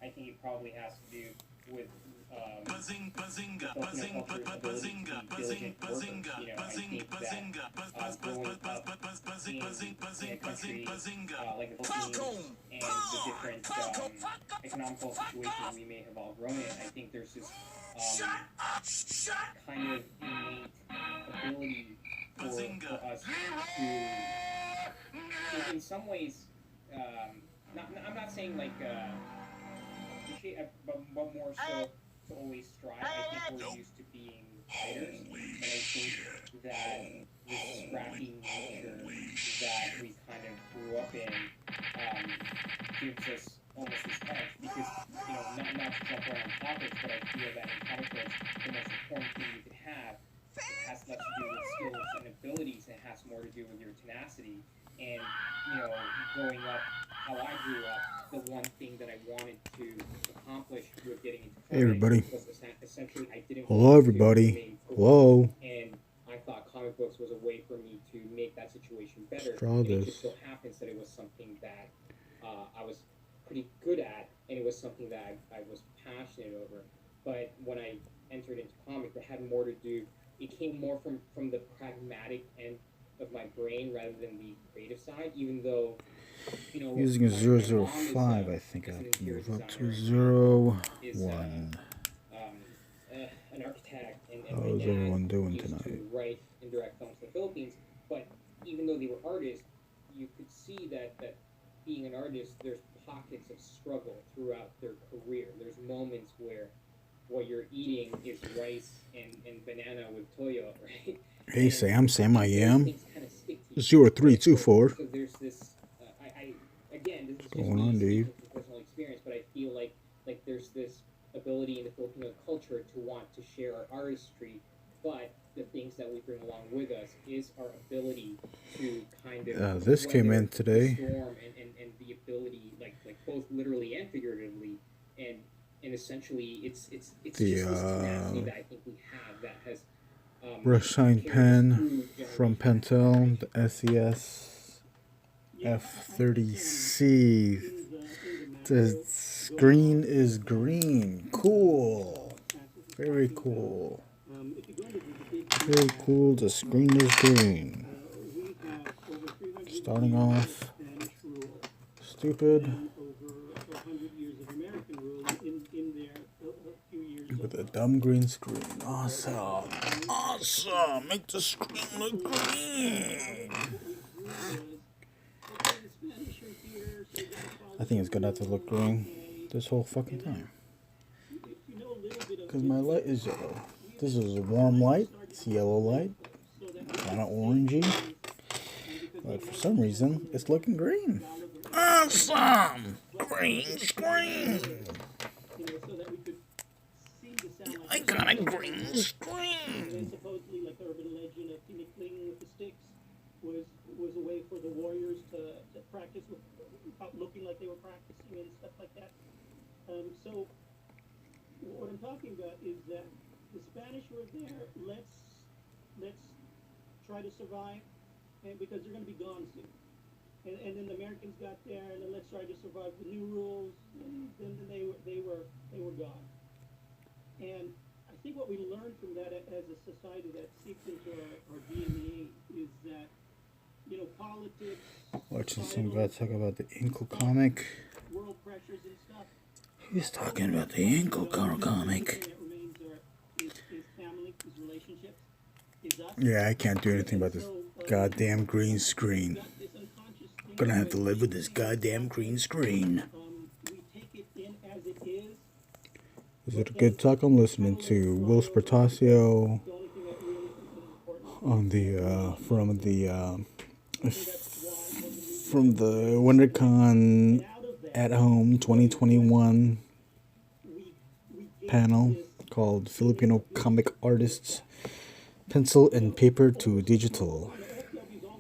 I think it probably has to do with Buzzing, the buzzinga, Filipino buzzing, culture's ability to buzzinga, be buzzing, diligent workers. buzzinga, I buzzing, think that buzzinga, buzz, buzz, buzz, growing buzz, buzz, up buzz, buzz, buzzing, buzzing, in buzzing, a buzzing, country buzzinga. like the Philippines Falcon, and the pow, different falcon, falcon, economical situations falcon. we may have all grown in, I think there's this Shut up, shut kind of innate ability for buzzinga. us to, in some ways, I'm not saying like appreciate, but more so to always strive. I think we're used to being fighters, and I think that this scrappy nature that we kind of grew up in gives us almost this edge. Because not to jump around topics, but I feel that in comic books, the most important thing you could have has less to do with skills and abilities, and it has more to do with your tenacity. And growing up, how I grew up, the one thing that I wanted to accomplish with getting into Hey comics everybody. was essentially I didn't Hello want to everybody. remain poor, Hello. and I thought comic books was a way for me to make that situation better. Draw And it this. just so happens that it was something that I was pretty good at, and it was something that I was passionate over. But when I entered into comics, it had more to do. It came more from the pragmatic end of my brain rather than the creative side. Even though, Using a my mom 005, I think I is an have to interior move up to designer, zero is 01. an architect, and How my is dad everyone doing used tonight? to write and direct films in the Philippines. But even though they were artists, you could see that being an artist, there's pockets of struggle throughout their career. There's moments where what you're eating is rice and banana with toyo, right? Hey And Sam, I those am things kind of stick to you. 0324. So there's this. Again, this is just Going me on, speaking dude? from personal experience, but I feel like there's this ability in the Filipino culture to want to share our artistry, but the things that we bring along with us is our ability to kind of This came in weather the today. storm, and the ability, like both literally and figuratively, and essentially it's just this tenacity The that I think we have that has brush shine carried us pen through from generations. Pentel, the SES F30C. The screen is green. Cool. Very cool. Very cool. The screen is green. Starting off stupid with a dumb green screen. Awesome. Awesome. Make the screen look green. I think it's gonna have to look green this whole fucking time. Because my light is yellow. This is a warm light. It's yellow light. Kind of orangey. But for some reason, it's looking green. Awesome! Green screen! I got a green screen! Supposedly, like the urban legend of Tinikling with the sticks was a way for the warriors to practice without looking like they were practicing and stuff like that. So what I'm talking about is that the Spanish were there. Let's try to survive, and because they're going to be gone soon. And then the Americans got there, and then let's try to survive the new rules, and then they were gone. And I think what we learned from that as a society that seeps into our DNA is that, politics, Watching some guy talk about the Inkle comic. world pressures and stuff. He's talking about the Inkle comic. That remains is family, is relationships, is us. Yeah, I can't do anything about this goddamn green screen. This unconscious thing Gonna have to live with this goddamn green screen. we take it in as it is. Is it a good talk? I'm listening to Will Spertasio The only thing that really is important on from the WinterCon out of that, at Home 2021 we get panel called Filipino Comic Artists Pencil and Paper to Digital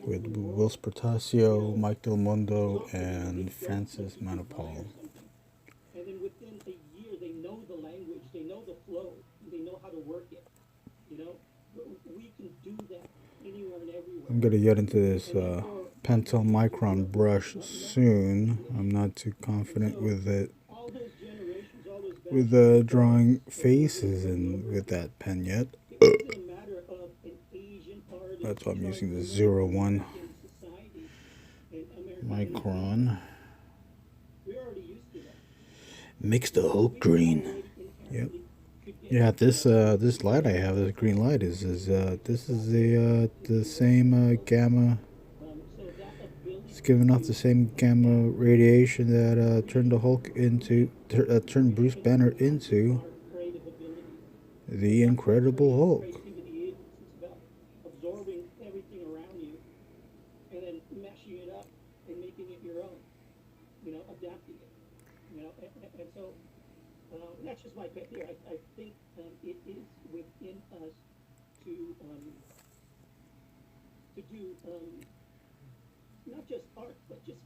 with Will Spertasio, Mike Del Mundo, and Francis Manopal. and then within a year they know the language, they know the flow, they know how to work it. We can do that anywhere and everywhere. I'm gonna get into this Pentel Micron brush soon. I'm not too confident with it All those generations with drawing faces and with that pen yet. It wasn't a matter of an Asian artist That's why I'm trying using to the live 01 in society in America. Micron. We're already used to that. Mix the Hulk green. Yep. Yeah, this light I have, this green light is this is the same gamma. It's giving off the same gamma radiation that turned the Hulk into turned Bruce Banner into the Incredible Hulk. Creativity is. It's about absorbing everything around you and then mashing it up and making it your own. You know, adapting it. You know, and so that's just my pet here. I think it is within us to do not just art, but just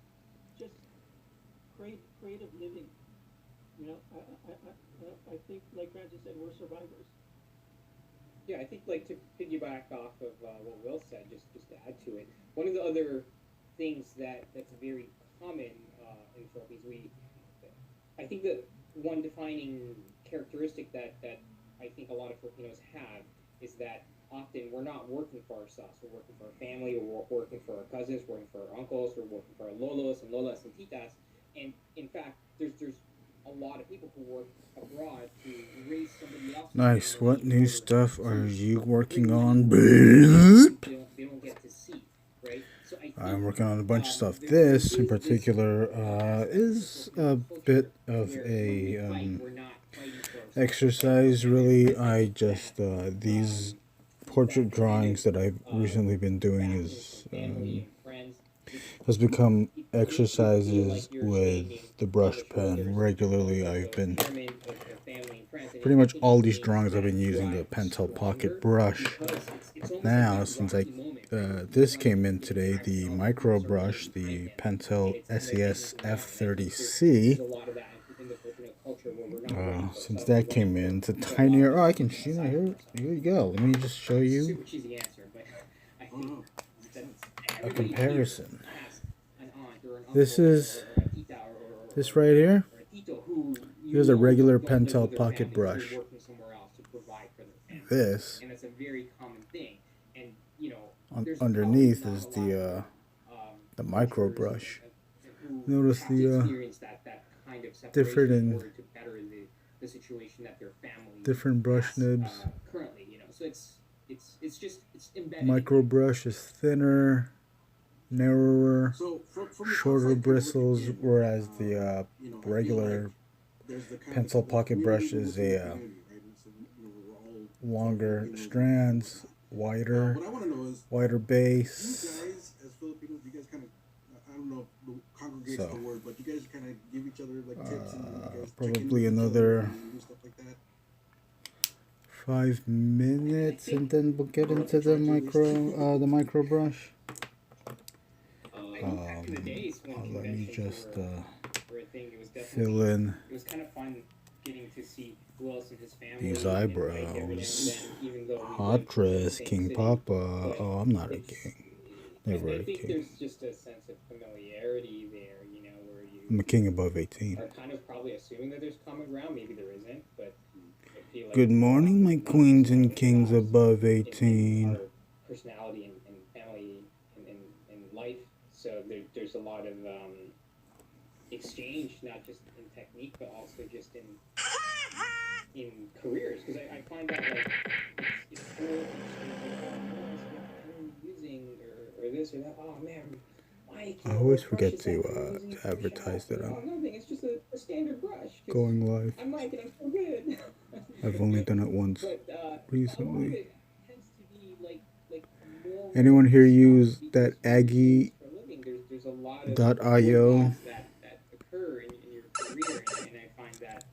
creative living. You know, I think, like Francis said, we're survivors. Yeah, I think like to piggyback off of what Will said, just to add to it, one of the other things that's very common in Philippines, I think that one defining characteristic that I think a lot of Filipinos have is that often we're not working for ourselves. We're working for our family, we're working for our cousins, we're working for our uncles, we're working for our lolos and lolas and titas. And in fact, there's a lot of people who work abroad to raise somebody else. Nice. What new stuff are you working on? They don't get to see, right? So I'm working on a bunch of stuff. This, in particular, is a bit of a exercise, really. I just, these portrait drawings that I've recently been doing has become exercises with the brush pen. Regularly, I've been, pretty much all these drawings I've been using the Pentel Pocket brush. Now, since this came in today, the micro brush, the Pentel SES F30C, since that came in, it's a tinier, I can shoot it here you go, let me just show you a comparison. This right here, here's a regular Pentel Pocket brush. This, underneath is the micro brush. Notice the different brush nibs. Micro brush is thinner, narrower, shorter bristles, whereas the regular Pentel Pocket brush is a longer strands, wider base. So, probably another 5 minutes, and then we'll get into the micro brush. Let me just fill in these eyebrows. Hot dress, King Papa. Oh, I'm not a king. Never a king. There's just a sense of familiarity there, you know, where you I'm a king above 18. are kind of probably assuming that there's common ground. Maybe there isn't, but I feel like Good morning, my queens and kings above 18. Personality and family and life. So there's a lot of exchange, not just in technique, but also just in careers. Because I find that like it's cool. Using or this or that. Oh man, Mike. I always forget to advertise that I'm nothing. It's just a standard brush. going live. I'm Mike and I'm so good. I've only done it once But, recently. Tends to be like more Anyone here use that Aggie.io? There's a lot of that occur in your career, and I find that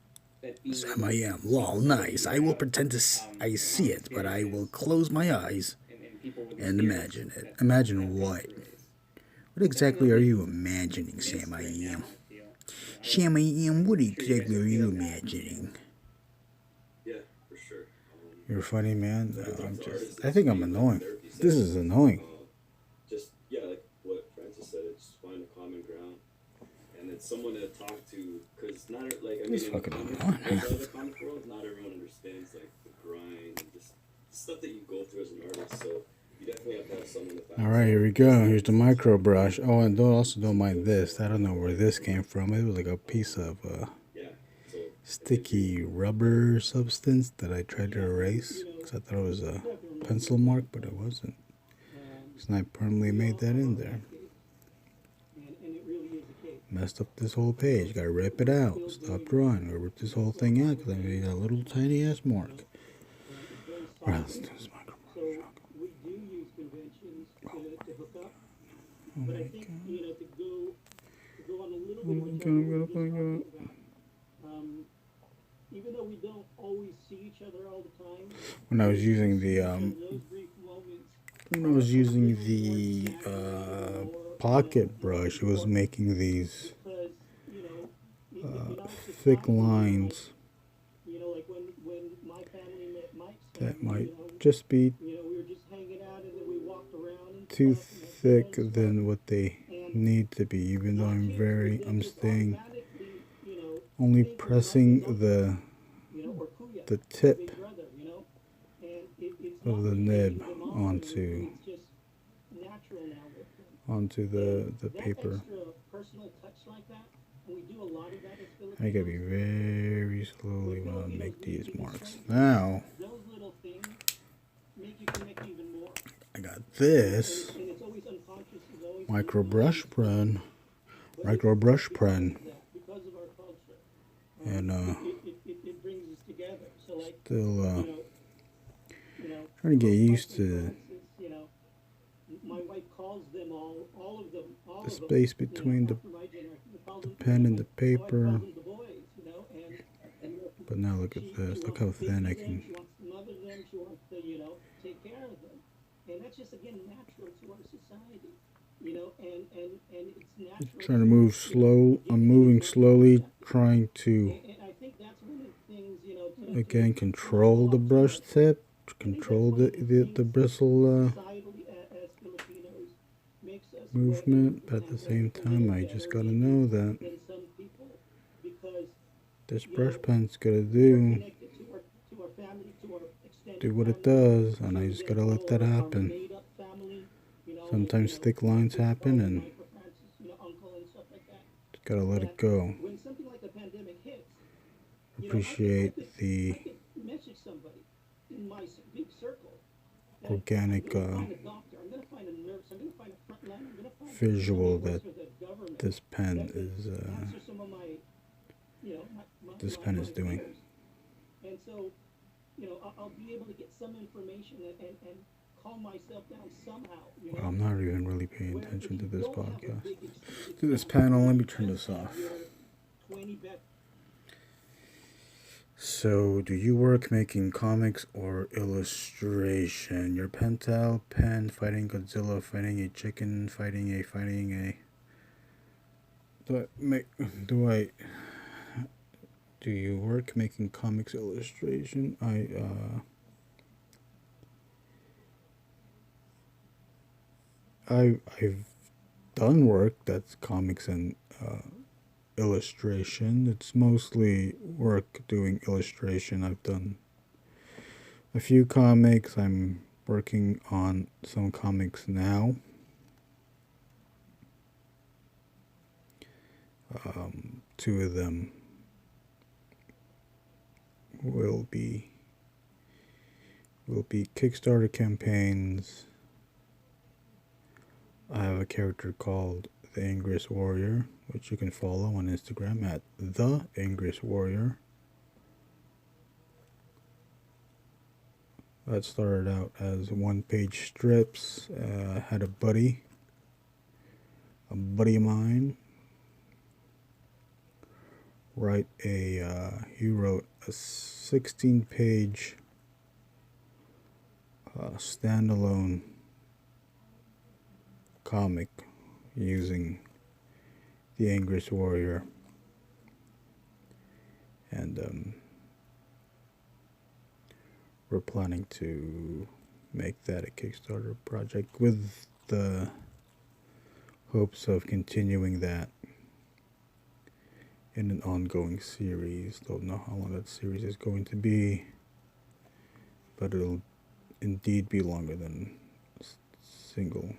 Sam, I am. Lol, nice. I will pretend to I see it, but I will close my eyes and imagine it. Imagine what? What exactly are you imagining, Sam, I am? Sam, I am, what exactly are you imagining? Yeah, for sure. You're funny, man. I think I'm annoying. This is annoying. Just, yeah, like what Francis said, it's just find a common ground. And someone to talk to, because not like I mean, This in fucking comic, annoying. inside the comic world, not everyone understands like the grind and just stuff that you go through as an artist. So you definitely have to have someone to. All right, here we go. Here's the micro brush. Oh, and don't mind this. I don't know where this came from. It was like a piece of Yeah. So sticky rubber substance that I tried to erase because I thought it was a pencil mark, but it wasn't. So I permanently made that in there. And it really is a case. Messed up this whole page. Gotta rip it out. Stop drawing. I ripped this whole thing out because I made a little tiny ass mark. Alright, let's do this micro So brush. we do use conventions to hook up, Oh but my I think god. to go on a little Oh bit of my a god, tangent I'm we gonna were just find talking out. about, even though we don't always see each other all the time, When I was using the those brief moments when I was using the pocket brush, it was making these because in our thick society, lines like when my family met Mike's that family, might just be we were just hanging out and then we walked around and too stuff, and thick friends than what they need to be, even though I'm staying only pressing the tip of the nib onto the paper. I gotta be very slowly when I make these marks. Now I got this micro brush pen, and still trying to get used to my wife calls them all of them, the space between the pen and the paper. But now look at this. Look how thin I can. She wants to mother them. She wants to, take care of them. And that's just, again, natural to our society. And it's natural. Trying to move slow. I'm moving slowly, trying to And I think that's one of the things, again control the brush tip, control the bristle societally as Filipinos makes us movement. But at the same time, I just gotta know that than some people because this brush pen's gotta do connected to our family, to our extended do what it family. does, and I just gotta let that Our happen. made-up family, Sometimes thick lines happen, and Uncle Francis, and stuff like that. just gotta let it go. When something like a pandemic hits, Appreciate I the could message somebody in my big circle. that organic I'm gonna find a doctor, I'm gonna find a nurse, I'm gonna find a frontline, I'm gonna find visual somebody who that works for the government this pen that could is answer some of my, this pen is doing. prayers. And so, I'll be able to get some information and calm myself down somehow. Well, I'm not even really paying Where attention if to you this don't have a podcast. big extended To this family, panel, let me you turn just this have off. your 20 So, do you work making comics or illustration? Your pentel pen fighting Godzilla, fighting a chicken, fighting a. Do you work making comics illustration? I've done work that's comics and illustration. It's mostly work doing illustration. I've done a few comics. I'm working on some comics now. Two of them will be Kickstarter campaigns. I have a character called The Angriest Warrior, which you can follow on Instagram at The Angriest Warrior. That started out as one-page strips. Had a buddy of mine, he wrote a 16-page standalone comic using The Angriest Warrior, and we're planning to make that a Kickstarter project with the hopes of continuing that in an ongoing series. Don't know how long that series is going to be, but it'll indeed be longer than a single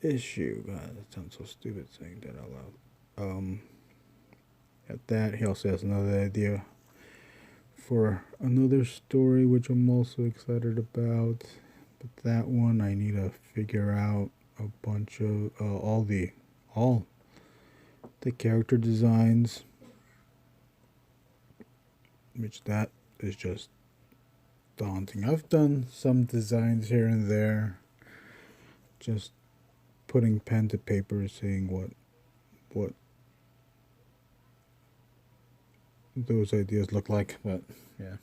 issue. God, that sounds so stupid saying that out loud. At that, he also has another idea for another story, which I'm also excited about. But that one, I need to figure out a bunch of all the character designs, which that is just daunting. I've done some designs here and there, just putting pen to paper, seeing what those ideas look like, but yeah.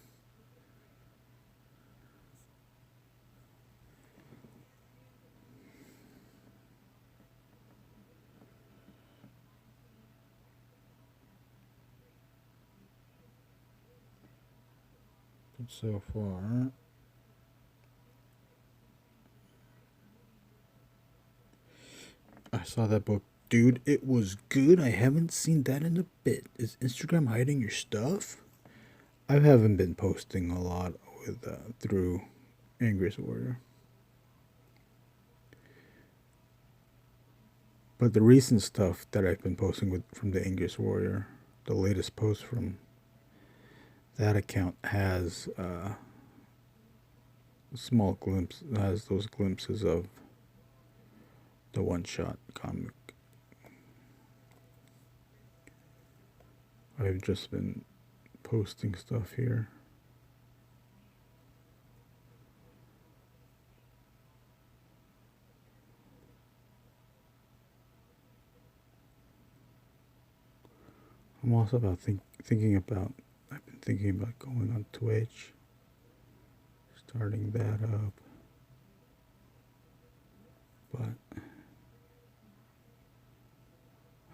But so far, I saw that book. Dude, it was good. I haven't seen that in a bit. Is Instagram hiding your stuff? I haven't been posting a lot with through Angriest Warrior. But the recent stuff that I've been posting with from the Angriest Warrior, the latest post from that account has small glimpse, has those glimpses of the one-shot comic. I've just been posting stuff here. I'm also thinking about I've been thinking about going on Twitch, starting that up, but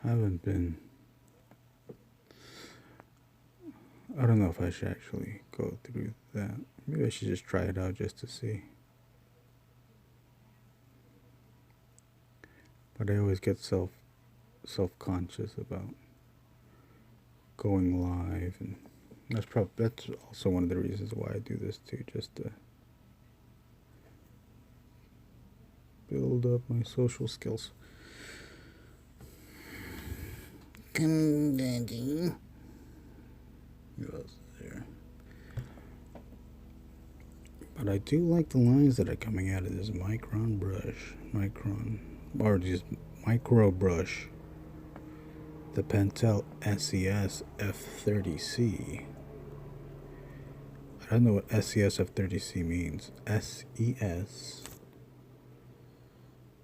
haven't been. I don't know if I should actually go through that. Maybe I should just try it out just to see. But I always get self-conscious about going live, and that's also one of the reasons why I do this too, just to build up my social skills. Come, Daddy. Who else is there? But I do like the lines that are coming out of this Micro brush. The Pentel SES F30C. I don't know what SES F30C means. SES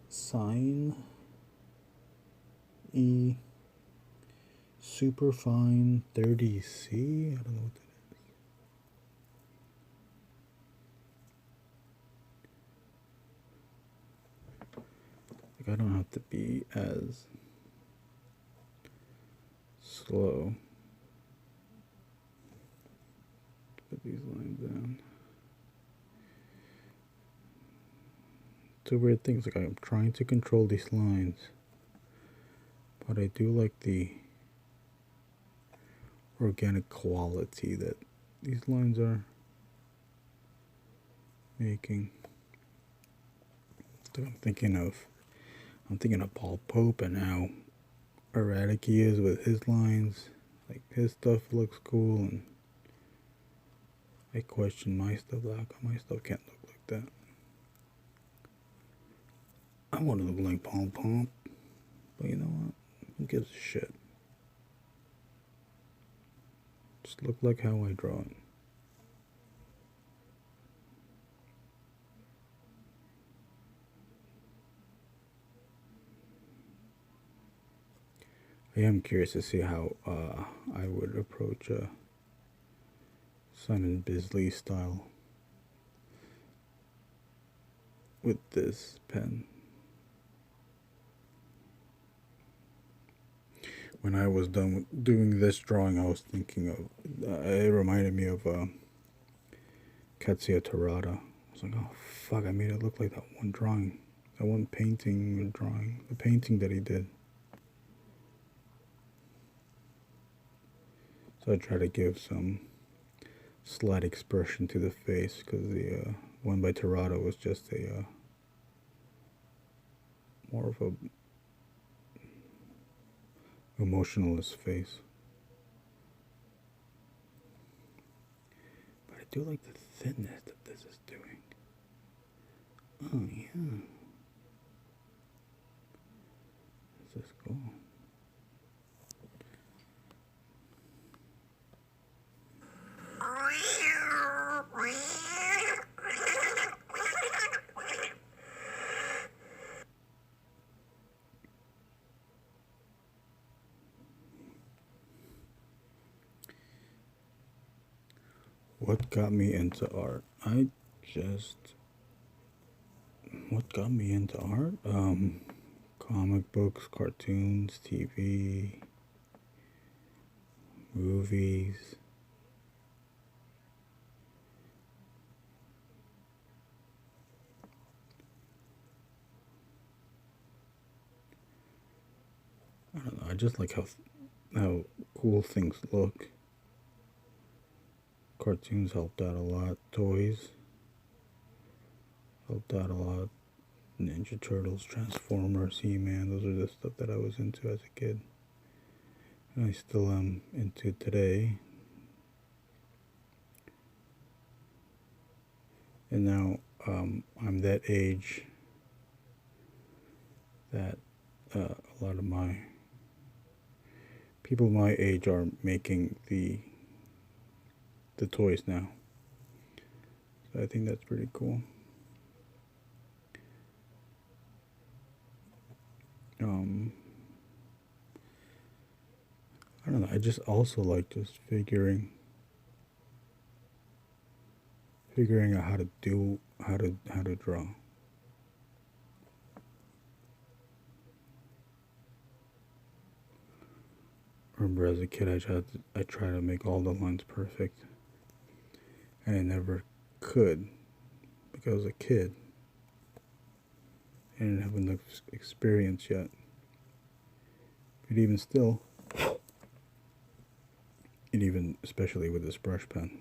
Sign E Superfine 30C. I don't know what that is. Like, I don't have to be as slow to put these lines down. Two weird things, like I'm trying to control these lines, but I do like the organic quality that these lines are making. So I'm thinking of Paul Pope and how erratic he is with his lines. Like, his stuff looks cool, and I question my stuff. Like, how come my stuff can't look like that? I want to look like Paul Pope, but you know what? Who gives a shit? Just look like how I draw it. I am curious to see how I would approach a Simon Bisley style with this pen. When I was done doing this drawing, I was thinking of, it reminded me of Katsuya Terada. I was like, oh fuck, I made it look like that one drawing, that one painting or drawing, the painting that he did. So I try to give some slight expression to the face, because the one by Torado was just a more of a emotionless face. But I do like the thinness that this is doing. Oh yeah. This is cool. What got me into art? What got me into art? Comic books, cartoons, TV, movies. I don't know. I just like how cool things look. Cartoons helped out a lot. Toys helped out a lot. Ninja Turtles, Transformers, He-Man. Those are the stuff that I was into as a kid, and I still am into today. And now I'm that age that a lot of my people my age are making the toys now. So I think that's pretty cool. I don't know. I just also like just figuring out how to draw. Remember, as a kid, I tried to make all the lines perfect, and I never could because I was a kid. I didn't have enough experience yet. But even still, and even especially with this brush pen,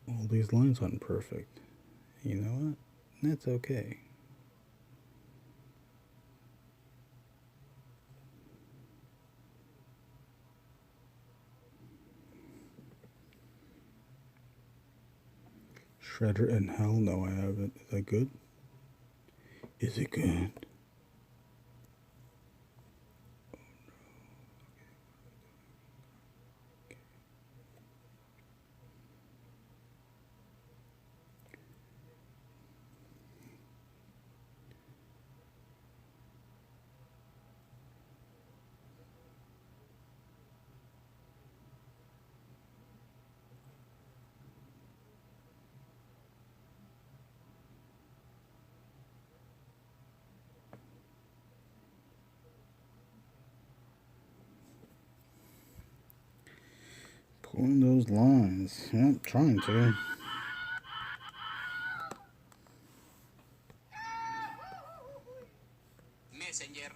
all these lines aren't perfect. You know what? That's okay. Shredder in Hell? No, I haven't. Is that good? Is it good? Pulling those lines. I'm trying to. Messenger.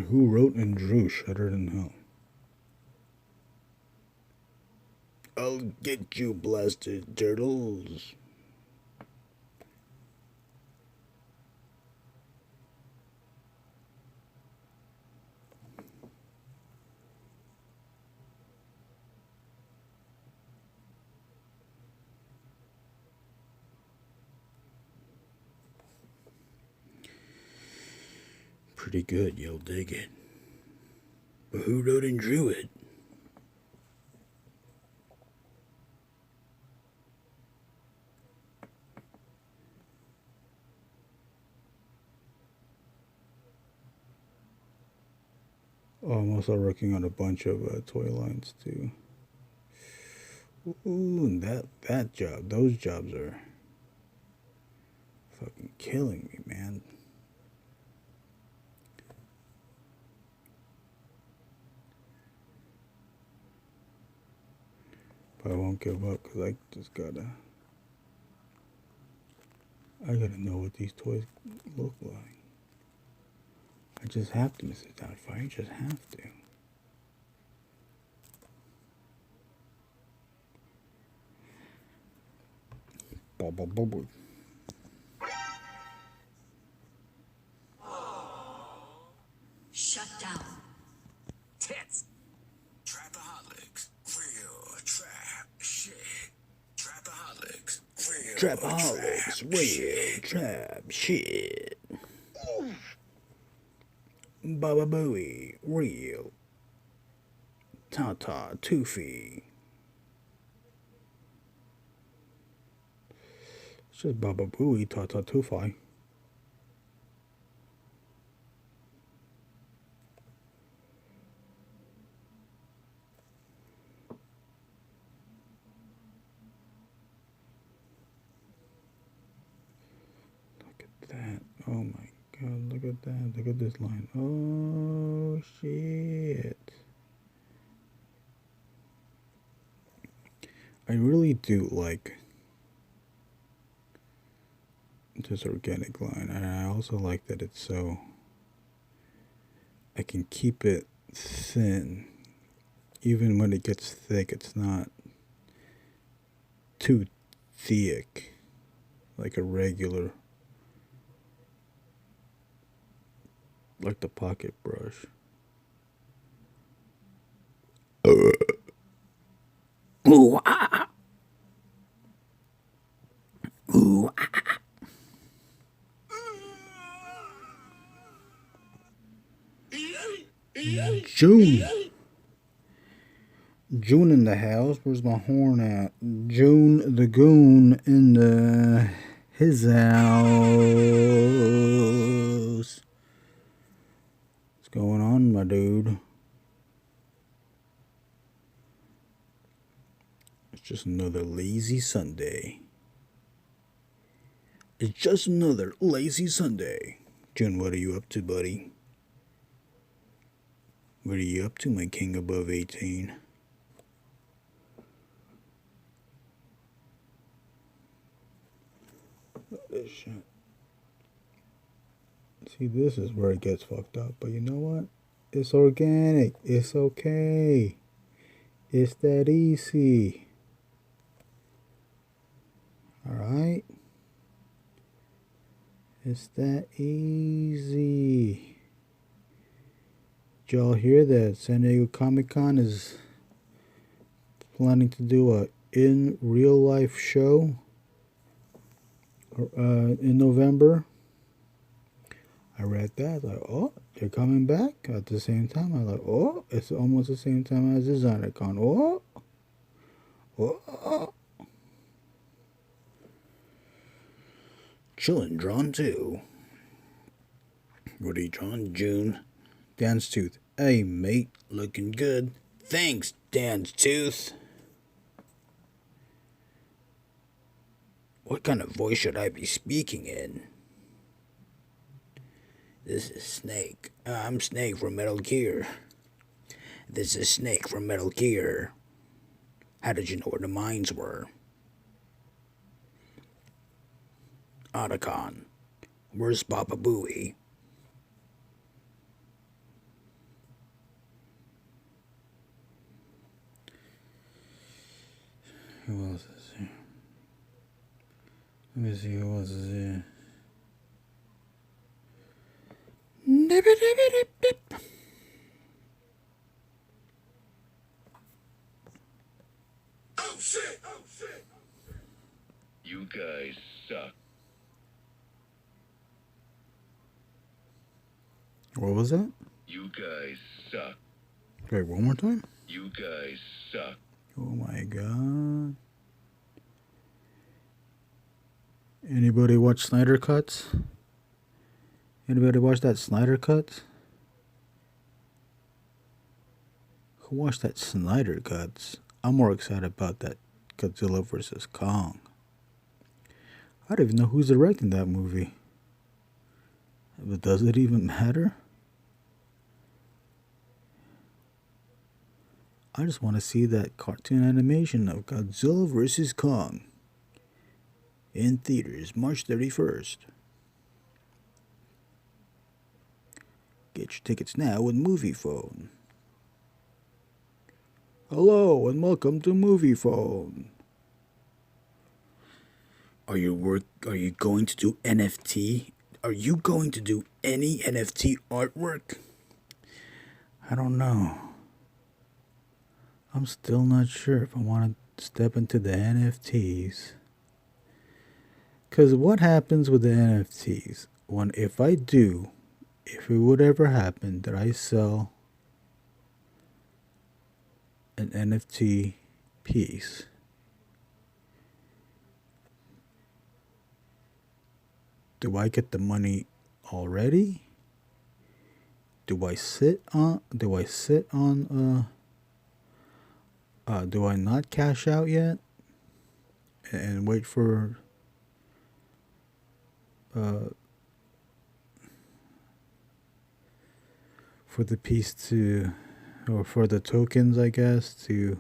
Who wrote and drew Shredder in Hell? I'll get you, blasted turtles. Pretty good, you'll dig it. But who wrote and drew it? Oh, I'm also working on a bunch of toy lines too. Ooh, and that job, those jobs are fucking killing me, man. But I won't give up because I I gotta know what these toys look like. I just have to, Mrs. Doubtfire. I just have to. Bubble, bubble. Shut down. Tits. Trapaholics. Real trap shit. Trapaholics. Real Trapaholics, real trap shit. Baba Booey, real. Tata, Toofy. It's just Baba Booey, Tata, Toofy. That. Oh my god, look at that. Look at this line. Oh shit. I really do like this organic line, and I also like that it's so I can keep it thin. Even when it gets thick, it's not too thick like a regular, like the pocket brush. Ooh, ah. Ooh, ah. June. June in the house. Where's my horn at? June the goon in his house. What's going on, my dude? It's just another lazy Sunday. It's just another lazy Sunday. June, what are you up to, buddy? What are you up to, my king above 18? This shit. See, this is where it gets fucked up. But you know what? It's organic. It's okay. It's that easy. Alright? It's that easy. Did y'all hear that San Diego Comic-Con is planning to do a in real life show in November? I read that. Like, oh, they're coming back at the same time. I'm like, oh, it's almost the same time as DesignerCon. Oh, oh. Chillin' drawn too. What are you drawing, June? Dan's Tooth. Hey, mate, looking good. Thanks, Dan's Tooth. What kind of voice should I be speaking in? This is Snake. I'm Snake from Metal Gear. This is Snake from Metal Gear. How did you know where the mines were? Otacon. Where's Baba Booey? Who else is here? Let me see who else is here. Oh shit! Oh shit! You guys suck. What was that? You guys suck. Wait, one more time? You guys suck. Oh my god. Anybody watch Snyder Cuts? Anybody watch that Snyder Cuts? Who watched that Snyder Cuts? I'm more excited about that Godzilla vs. Kong. I don't even know who's directing that movie. But does it even matter? I just want to see that cartoon animation of Godzilla vs. Kong. In theaters, March 31st. Get your tickets now with MoviePhone. Hello and welcome to MoviePhone. Are you going to do NFT? Are you going to do any NFT artwork? I don't know. I'm still not sure if I want to step into the NFTs. Because what happens with the NFTs? If it would ever happen that I sell an NFT piece, do I get the money already? Do I not cash out yet and wait for the piece or for the tokens, I guess, to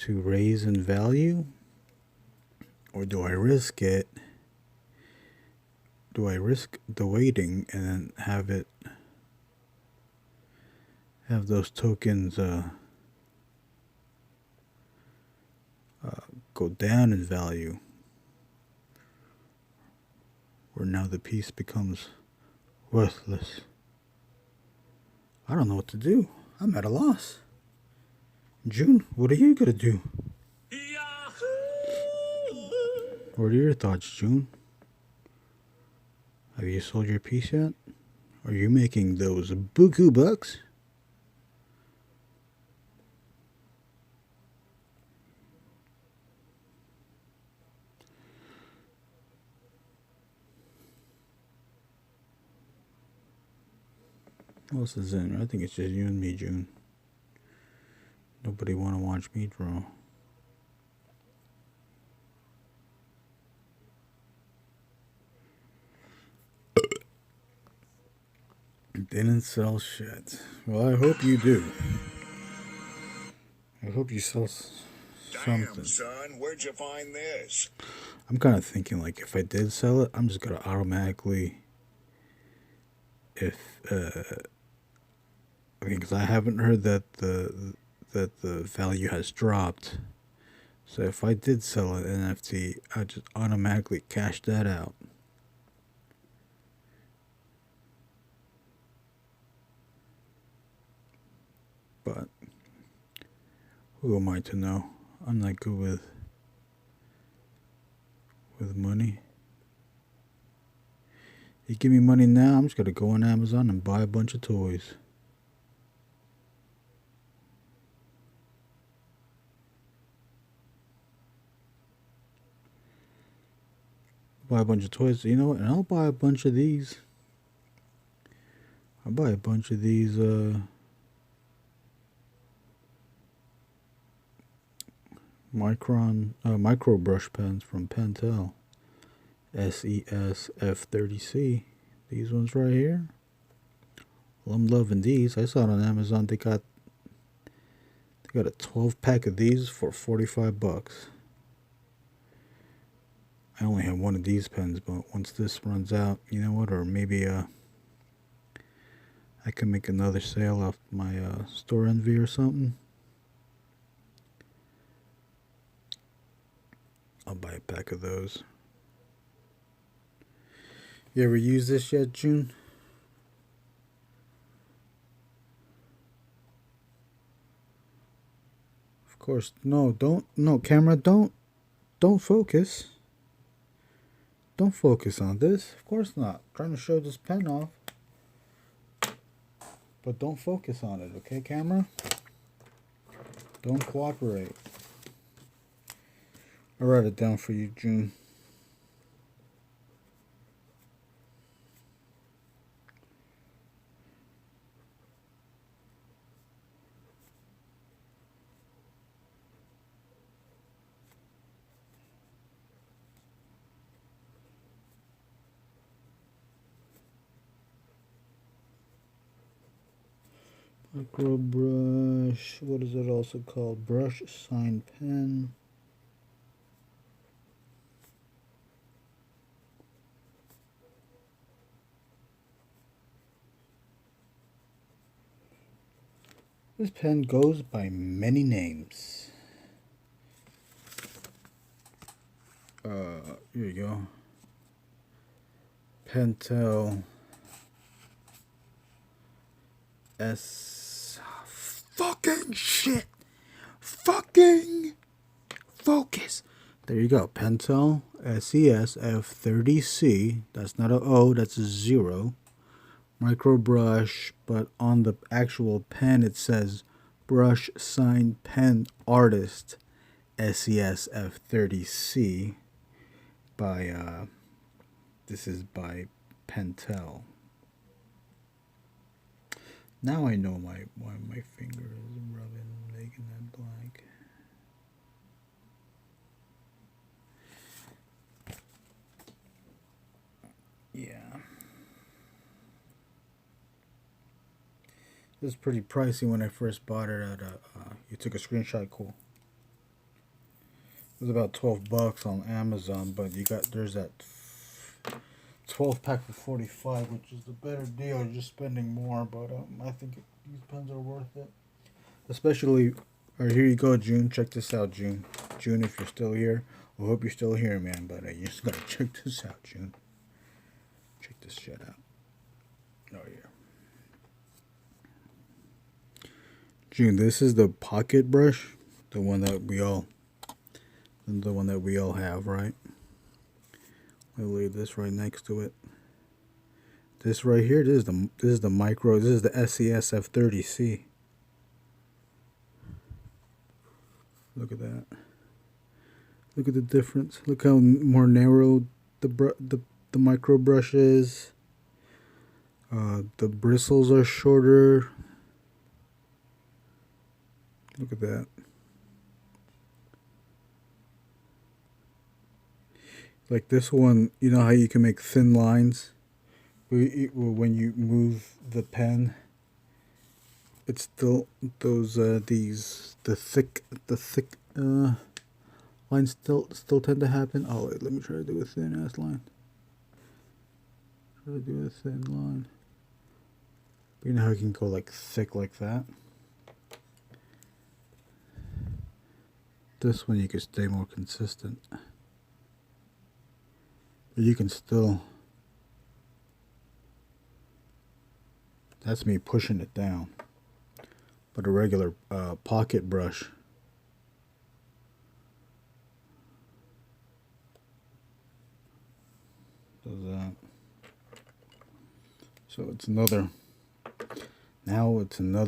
raise in value? Or do I risk it? Do I risk the waiting and then have those tokens go down in value, where now the piece becomes worthless? I don't know what to do. I'm at a loss. June, what are you gonna do? What are your thoughts, June? Have you sold your piece yet? Are you making those buku bucks? Who else is in? I think it's just you and me, June. Nobody want to watch me draw. Didn't sell shit. Well, I hope you do. I hope you sell something. Damn, son, where'd you find this? I'm kind of thinking, like, if I did sell it, I'm just gonna automatically, because I haven't heard that the value has dropped. So if I did sell an NFT, I just automatically cash that out. But who am I to know? I'm not good with money. You give me money now, I'm just gonna go on Amazon and buy a bunch of toys. Buy a bunch of toys, you know what? And I'll buy a bunch of these. I'll buy a bunch of these micro brush pens from Pentel. SES F30C. These ones right here. Well, I'm loving these. I saw it on Amazon. They got a 12 pack of these for 45 bucks. I only have one of these pens, but once this runs out, you know what? Or maybe I can make another sale off my Store Envy or something. I'll buy a pack of those. You ever use this yet, June? Of course, no, camera, don't focus. Don't focus on this. Of course not. I'm trying to show this pen off. But don't focus on it, okay, camera? Don't cooperate. I'll write it down for you, June. Micro brush. What is it also called? Brush sign pen. This pen goes by many names. Here you go. Pentel S. Fucking shit. Fucking focus. There you go. Pentel SES F30C. That's not a O, that's a 0. Micro brush, but on the actual pen it says brush sign pen artist SES F30C by this is by Pentel. Now I know why my finger is rubbing, making that black. Yeah. This is pretty pricey when I first bought it at you took a screenshot, cool. It was about $12 on Amazon, but there's that 12 pack for 45, which is the better deal. You're just spending more, but I think these pens are worth it. Especially, or here you go, June. Check this out, June. June, if you're still here, I hope you're still here, man. But you just gotta check this out, June. Check this shit out. Oh yeah. June, this is the pocket brush, the one that we all have, right? I'll leave this right next to it. This right here, this is the micro. This is the SES F30C. Look at that. Look at the difference. Look how more narrow the micro brush is. The bristles are shorter. Look at that. Like this one, you know how you can make thin lines when you move the pen. It's still those the thick lines still tend to happen. Oh wait, let me try to do a thin ass line. Try to do a thin line. But you know how you can go like thick like that. This one you can stay more consistent. But you can still, that's me pushing it down. But a regular pocket brush does that. So it's another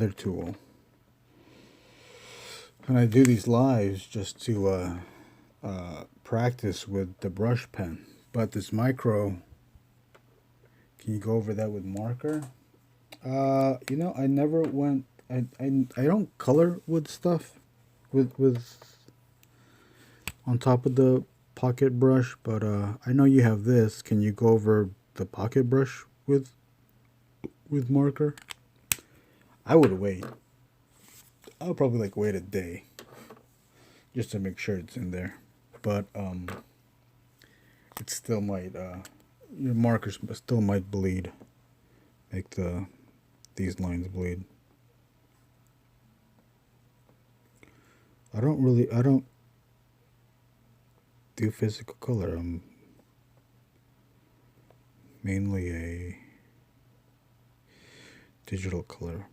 tool. And I do these lives just to practice with the brush pen. But this micro, can you go over that with marker? You know, I never went. I don't color with stuff with on top of the pocket brush, but I know you have this. Can you go over the pocket brush with marker? I would wait. I'll probably like wait a day just to make sure it's in there, but it still might your markers still might bleed, make these lines bleed. I don't do physical color. I'm mainly a digital color.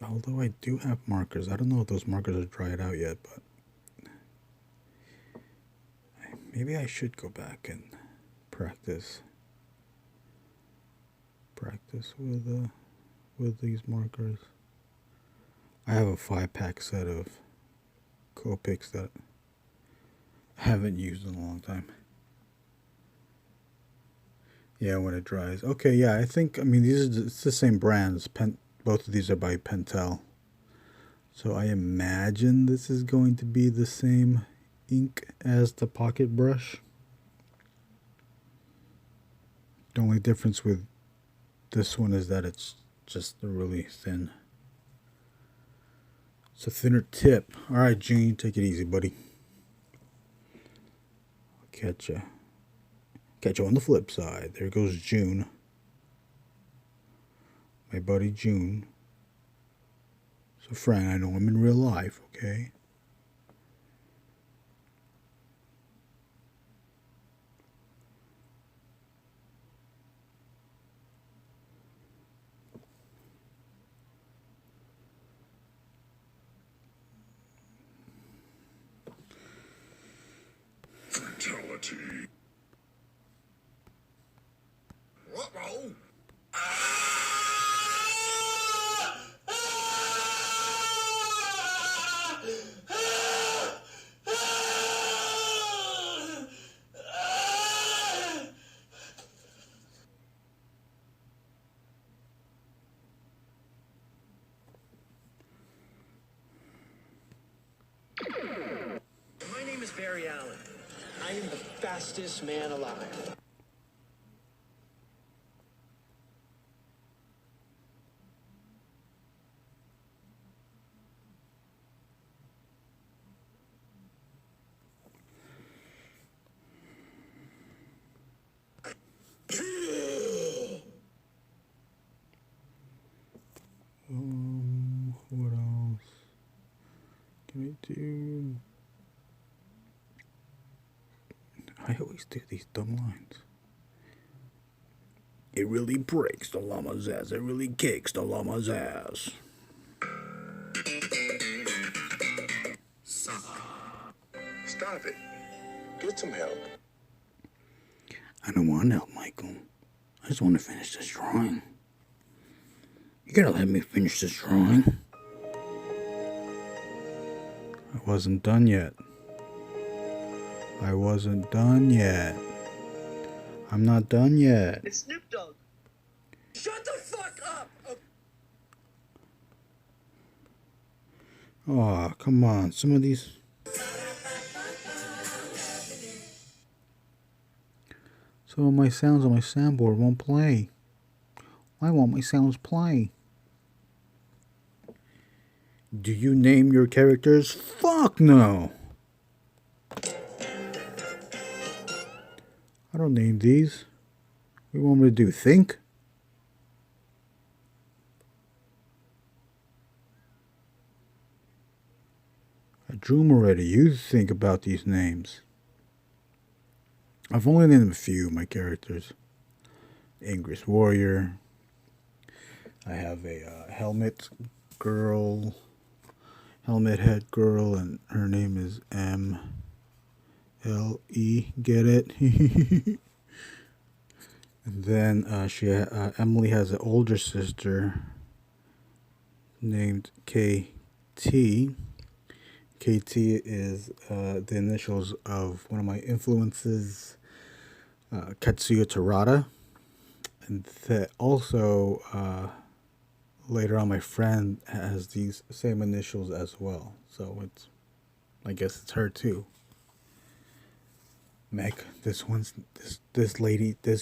Although I do have markers. I don't know if those markers are dried out yet, but maybe I should go back and practice with these markers. I have a 5-pack set of Copics that I haven't used in a long time. Yeah, when it dries. Okay, yeah, I mean it's the same brands. Both of these are by Pentel. So I imagine this is going to be the same ink as the pocket brush. The only difference with this one is that it's just really thin. It's a thinner tip. Alright, Gene, take it easy, buddy. I'll catch you on the flip side. There goes June. My buddy June. a friend. I know him in real life, okay? Fatality. Uh-oh. My name is Barry Allen. I am the fastest man alive. What else can we do? I always do these dumb lines. It really breaks the llama's ass. It really kicks the llama's ass. Stop it. Get some help. I don't want help, Michael. I just want to finish this drawing. You gotta let me finish this drawing. I wasn't done yet. I wasn't done yet. I'm not done yet. It's Snoop Dogg. Shut the fuck up! Oh, come on. Some of these... Some of my sounds on my soundboard won't play. Why won't my sounds play? Do you name your characters? Fuck no! I don't name these. What do you want me to do? Think? I drew them already. You think about these names. I've only named a few of my characters. Ingress Warrior. I have a helmet girl. Helmet head girl, and her name is M-L-E. Get it? And then Emily has an older sister named KT. KT is the initials of one of my influences, Katsuya Terada. And that also, later on, my friend has these same initials as well. So it's, I guess it's her too. Mech, this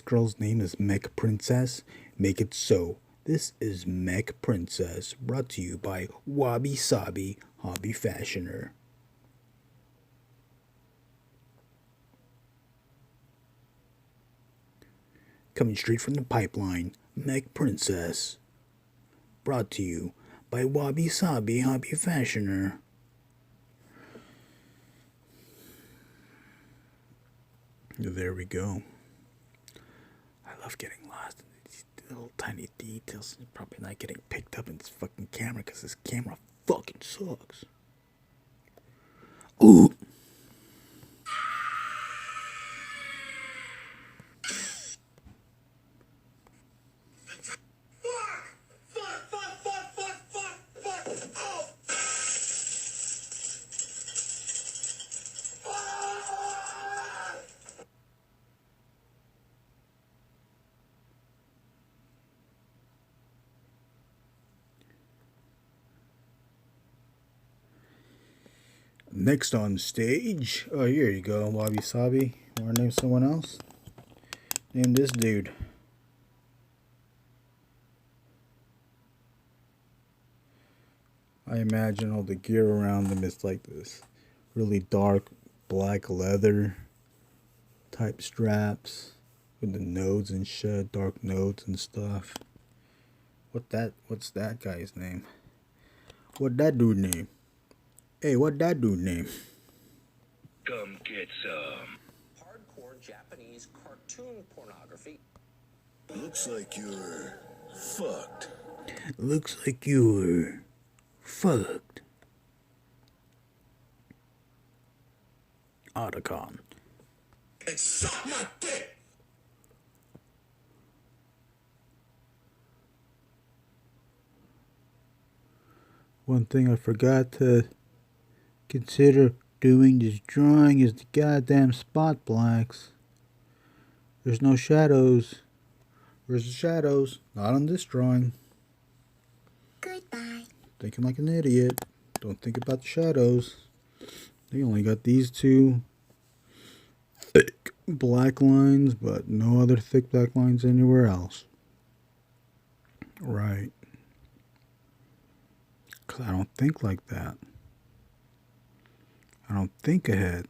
girl's name is Mech Princess. Make it so. This is Mech Princess, brought to you by Wabi Sabi Hobby Fashioner. Coming straight from the pipeline, Mech Princess, brought to you by Wabi Sabi Hobby Fashioner. There we go. I love getting lost in these little tiny details. Probably not getting picked up in this fucking camera because this camera fucking sucks. Ooh. Next on stage, oh, here you go, Wabi Sabi. Want to name someone else? Name this dude. I imagine all the gear around them is like this really dark black leather type straps with the nodes and shit, dark nodes and stuff. What's that guy's name? What that dude name? Hey, what that dude name? Come get some. Hardcore Japanese cartoon pornography. Looks like you're fucked. Looks like you're fucked. Otacon. And suck my dick! One thing I forgot to consider doing this drawing is the goddamn spot blacks. There's no shadows. Where's the shadows? Not on this drawing. Goodbye. Thinking like an idiot. Don't think about the shadows. They only got these two thick black lines, but no other thick black lines anywhere else. Right. Because I don't think like that. I don't think ahead.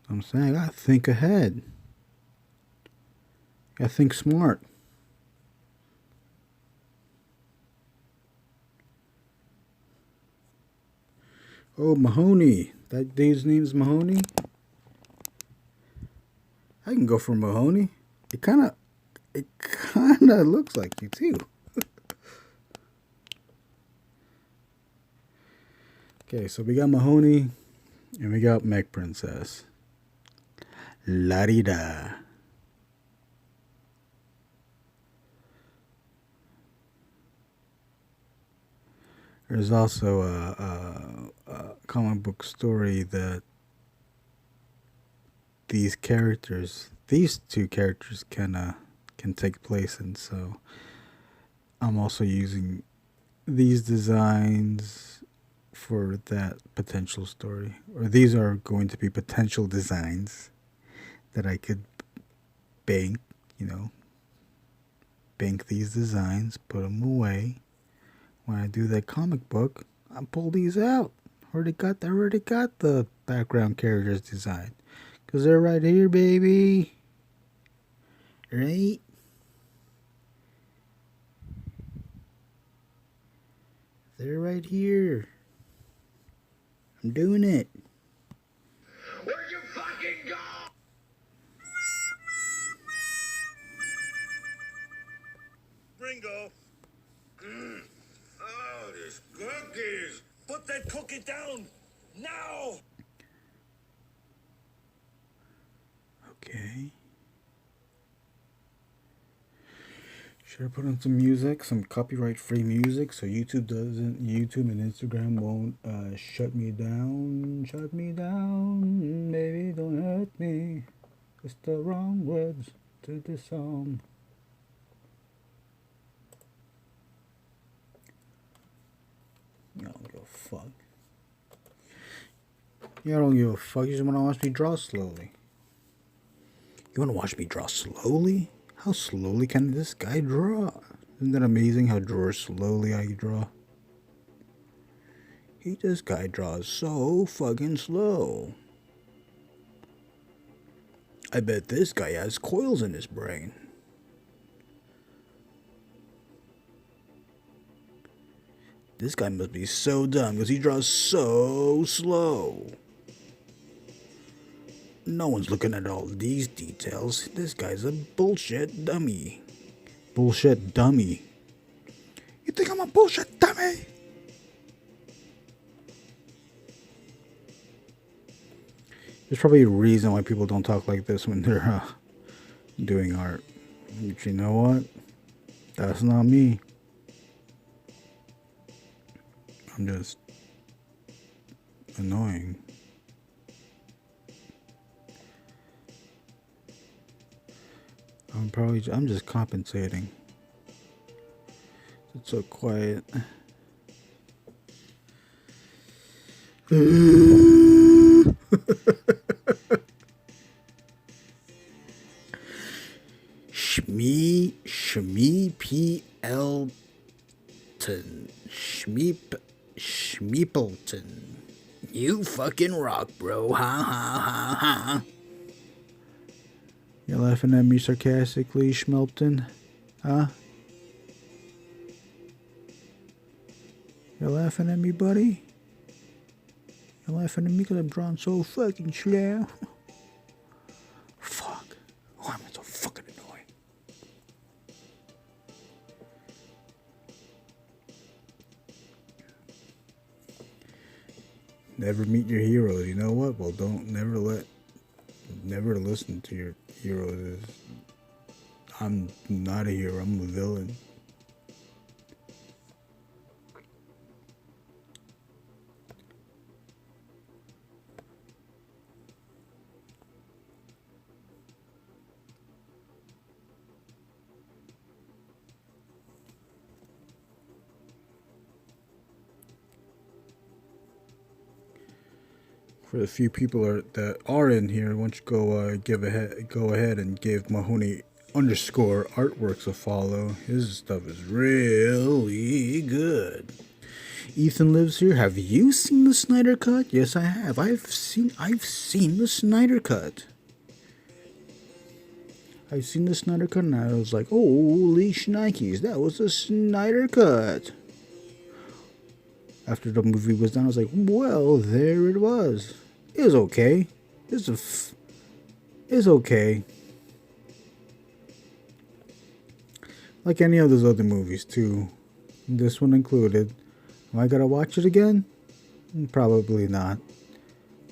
I'm saying I gotta think ahead. I gotta think smart. Oh, Mahoney. That dude's name's Mahoney? I can go for Mahoney. It kinda looks like you too. Okay, so we got Mahoney and we got Mech Princess. La-di-da. There's also a comic book story that these two characters can take place in. So I'm also using these designs for that potential story, or these are going to be potential designs that I could bank these designs, put them away. When I do that comic book, I pull these out. I already got the background characters designed. Because they're right here, baby. Right? They're right here. I'm doing it. Where'd you fucking go? Ringo. Oh, these cookies. Put that cookie down now. Okay. Should I put on some music, some copyright-free music, so YouTube and Instagram won't shut me down? Shut me down, baby, don't hurt me. It's the wrong words to the song. I don't give a fuck. Yeah, I don't give a fuck. You just want to watch me draw slowly. You want to watch me draw slowly? How slowly can this guy draw? Isn't that amazing how slowly I draw? This guy draws so fucking slow. I bet this guy has coils in his brain. This guy must be so dumb because he draws so slow. No one's looking at all these details. This guy's a bullshit dummy. Bullshit dummy. You think I'm a bullshit dummy? There's probably a reason why people don't talk like this when they're doing art. But you know what? That's not me. I'm just annoying. I'm just compensating. It's so quiet. Shmee P. Elton. Schmeepleton. You fucking rock, bro. Ha ha ha ha. You're laughing at me sarcastically, Schmelpton? Huh? You're laughing at me, buddy? You're laughing at me because I'm drawing so fucking slow? Fuck. Oh, I'm so fucking annoying. Never meet your heroes. You know what? Well, never listen to your heroes. I'm not a hero. I'm a villain. For the few people that are in here, why don't you go ahead and give Mahoney _ artworks a follow. His stuff is really good. Ethan lives here. Have you seen the Snyder Cut? Yes, I have. I've seen the Snyder Cut. I've seen the Snyder Cut, and I was like, holy shnikes, that was a Snyder Cut. After the movie was done, I was like, well, there it was. It was okay. It's okay. Like any of those other movies, too. This one included. Am I gonna watch it again? Probably not.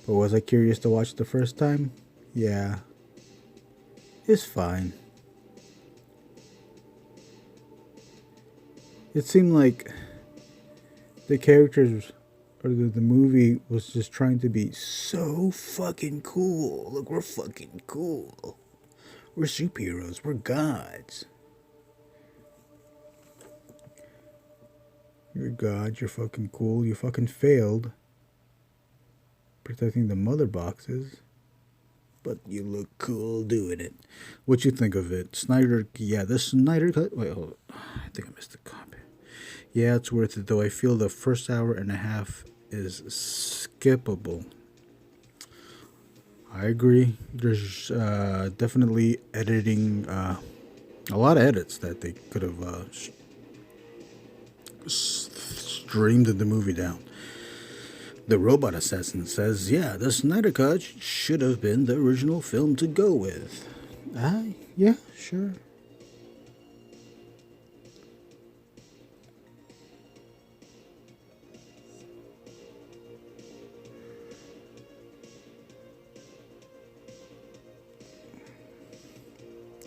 But was I curious to watch the first time? Yeah. It's fine. It seemed like the characters or the movie was just trying to be so fucking cool. Look, we're fucking cool. We're superheroes. We're gods. You're gods. You're fucking cool. You fucking failed protecting the mother boxes. But you look cool doing it. What you think of it? Snyder, yeah, the Snyder Cut. Wait, hold on. I think I missed the copy. Yeah, it's worth it, though. I feel the first hour and a half is skippable. I agree. There's definitely editing, a lot of edits that they could have streamed the movie down. The Robot Assassin says, yeah, the Snyder Cut should have been the original film to go with. Yeah, sure.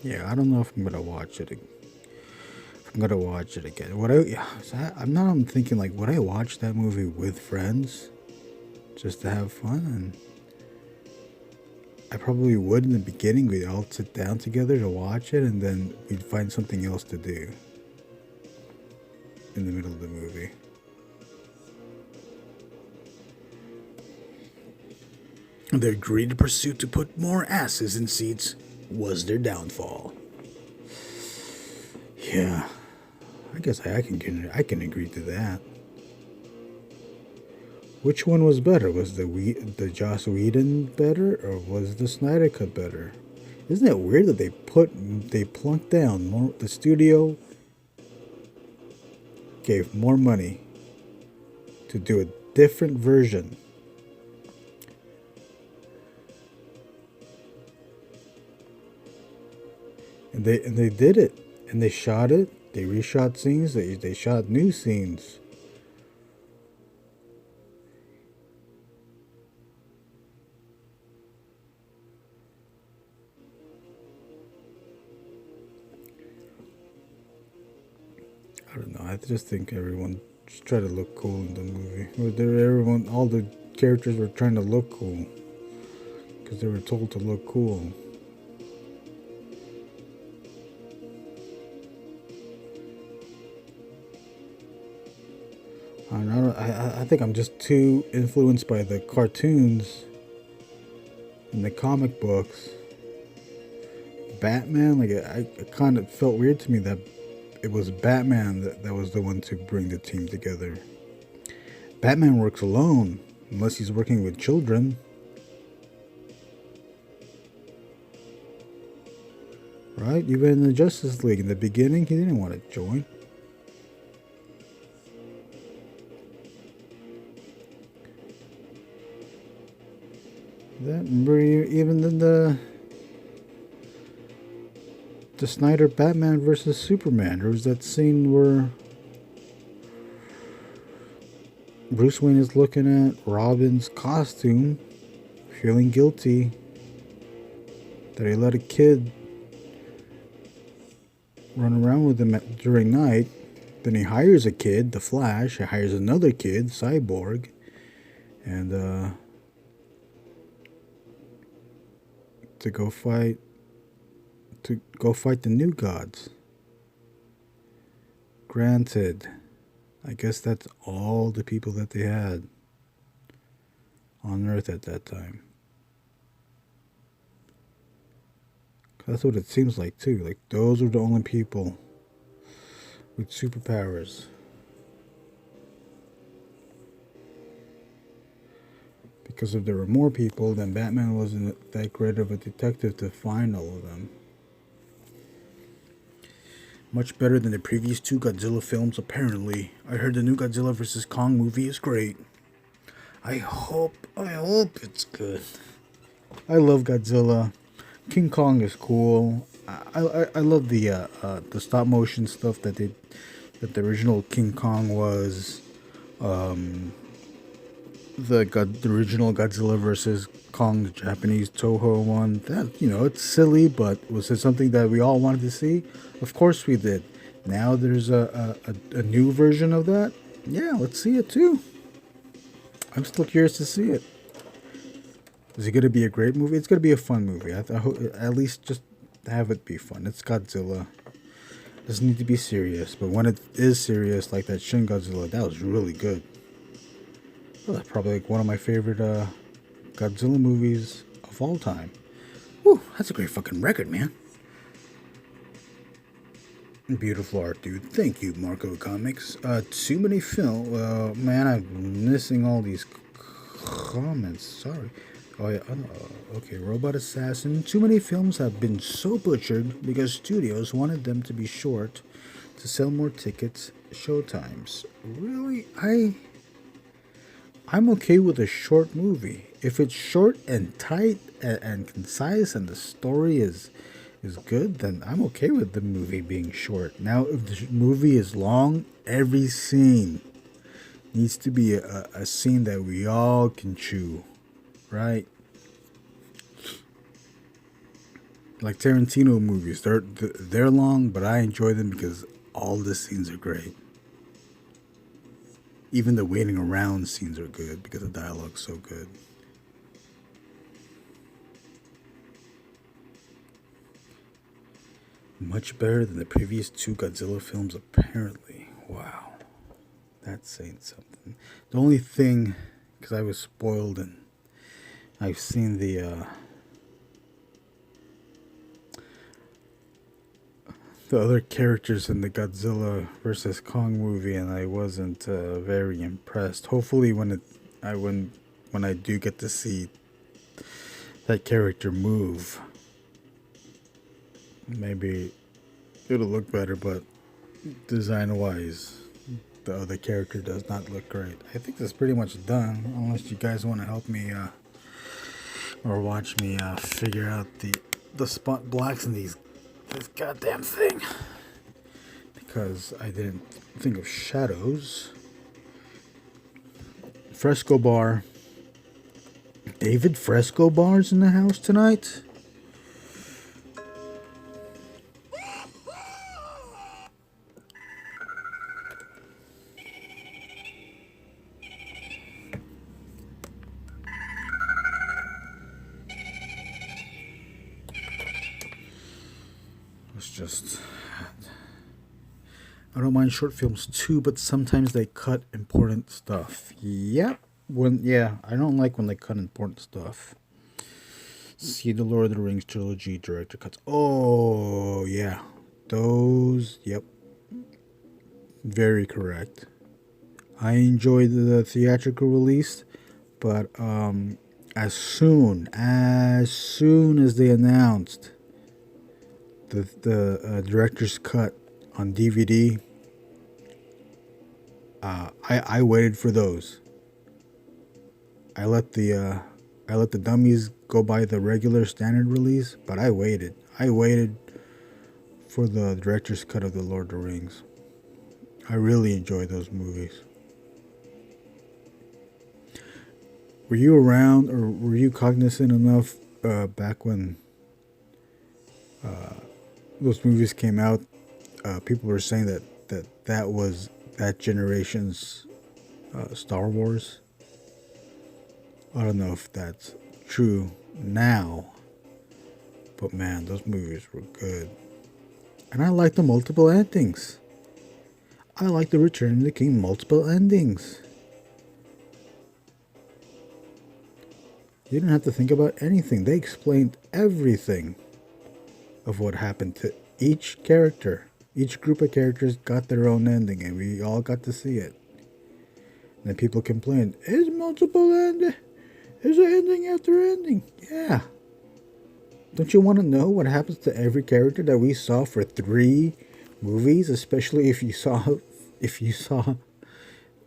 Yeah, I don't know if I'm gonna watch it. I'm gonna watch it again. I'm thinking like, would I watch that movie with friends, just to have fun? And I probably would in the beginning. We'd all sit down together to watch it, and then we'd find something else to do in the middle of the movie. Their greedy pursuit to put more asses in seats was their downfall. Yeah, I guess I can agree to that. Which one was better? Was the Joss Whedon better, or was the Snyder Cut better? Isn't it weird that they plunked down more? The studio gave more money to do a different version. And they did it, and they shot it. They reshot scenes. They shot new scenes. I don't know. I just think everyone just tried to look cool in the movie. All the characters were trying to look cool because they were told to look cool. I think I'm just too influenced by the cartoons and the comic books. Batman, like it kind of felt weird to me that it was Batman that was the one to bring the team together. Batman works alone unless he's working with children. Right? Even in the Justice League in the beginning, he didn't want to join. That even in the Snyder Batman versus Superman, there was that scene where Bruce Wayne is looking at Robin's costume, feeling guilty that he let a kid run around with him during night. Then he hires a kid, the Flash. He hires another kid, Cyborg, and to go fight the New Gods. Granted, I guess that's all the people that they had on Earth at that time. That's what it seems like too. Like those are the only people with superpowers. Because if there were more people, then Batman wasn't that great of a detective to find all of them. Much better than the previous two Godzilla films, apparently. I heard the new Godzilla vs. Kong movie is great. I hope it's good. I love Godzilla. King Kong is cool. I love the stop motion stuff that the original King Kong was. The original Godzilla vs. Kong, the Japanese Toho one. That, it's silly, but was it something that we all wanted to see? Of course we did. Now there's a new version of that. Yeah, let's see it too. I'm still curious to see it. Is it going to be a great movie? It's going to be a fun movie. I hope at least just have it be fun. It's Godzilla. It doesn't need to be serious, but when it is serious, like that Shin Godzilla, that was really good. Well, that's probably like one of my favorite Godzilla movies of all time. Whew, that's a great fucking record, man. Beautiful art, dude. Thank you, Marco Comics. Too many film. Man, I'm missing all these comments. Sorry. Oh yeah. Okay, Robot Assassin. Too many films have been so butchered because studios wanted them to be short to sell more tickets, showtimes. Really, I'm okay with a short movie if it's short and tight and concise and the story is good, then I'm okay with the movie being short. Now, if the movie is long, every scene needs to be a scene that we all can chew, right? Like Tarantino movies, they're long, but I enjoy them because all the scenes are great. Even the waiting around scenes are good because the dialogue's so good. Much better than the previous two Godzilla films, apparently. Wow. That's saying something. The only thing, because I was spoiled and I've seen the other characters in the Godzilla vs. Kong movie, and I wasn't very impressed. Hopefully when I do get to see that character move, maybe it'll look better, but design-wise, the other character does not look great. I think that's pretty much done, unless you guys want to help me or watch me figure out the spot blacks in this goddamn thing, because I didn't think of shadows. Fresco Bar. David Fresco Bar's in the house tonight. I don't mind short films too, but sometimes they cut important stuff. Yep. I don't like when they cut important stuff. See the Lord of the Rings trilogy director cuts. Oh, yeah. Those, yep. Very correct. I enjoyed the theatrical release, but as soon as they announced the director's cut on DVD, I waited for those. I let the I let the dummies go by the regular standard release, but I waited. I waited for the director's cut of The Lord of the Rings. I really enjoyed those movies. Were you around, or were you cognizant enough back when those movies came out? People were saying that was that generation's Star Wars. I don't know if that's true now, but man, those movies were good. And I like the multiple endings. I like the Return of the King multiple endings. You didn't have to think about anything. They explained everything of what happened to each character. Each group of characters got their own ending, and we all got to see it. And then people complained, is multiple ending? Is an ending after ending? Yeah. Don't you want to know what happens to every character that we saw for 3 movies? Especially if you saw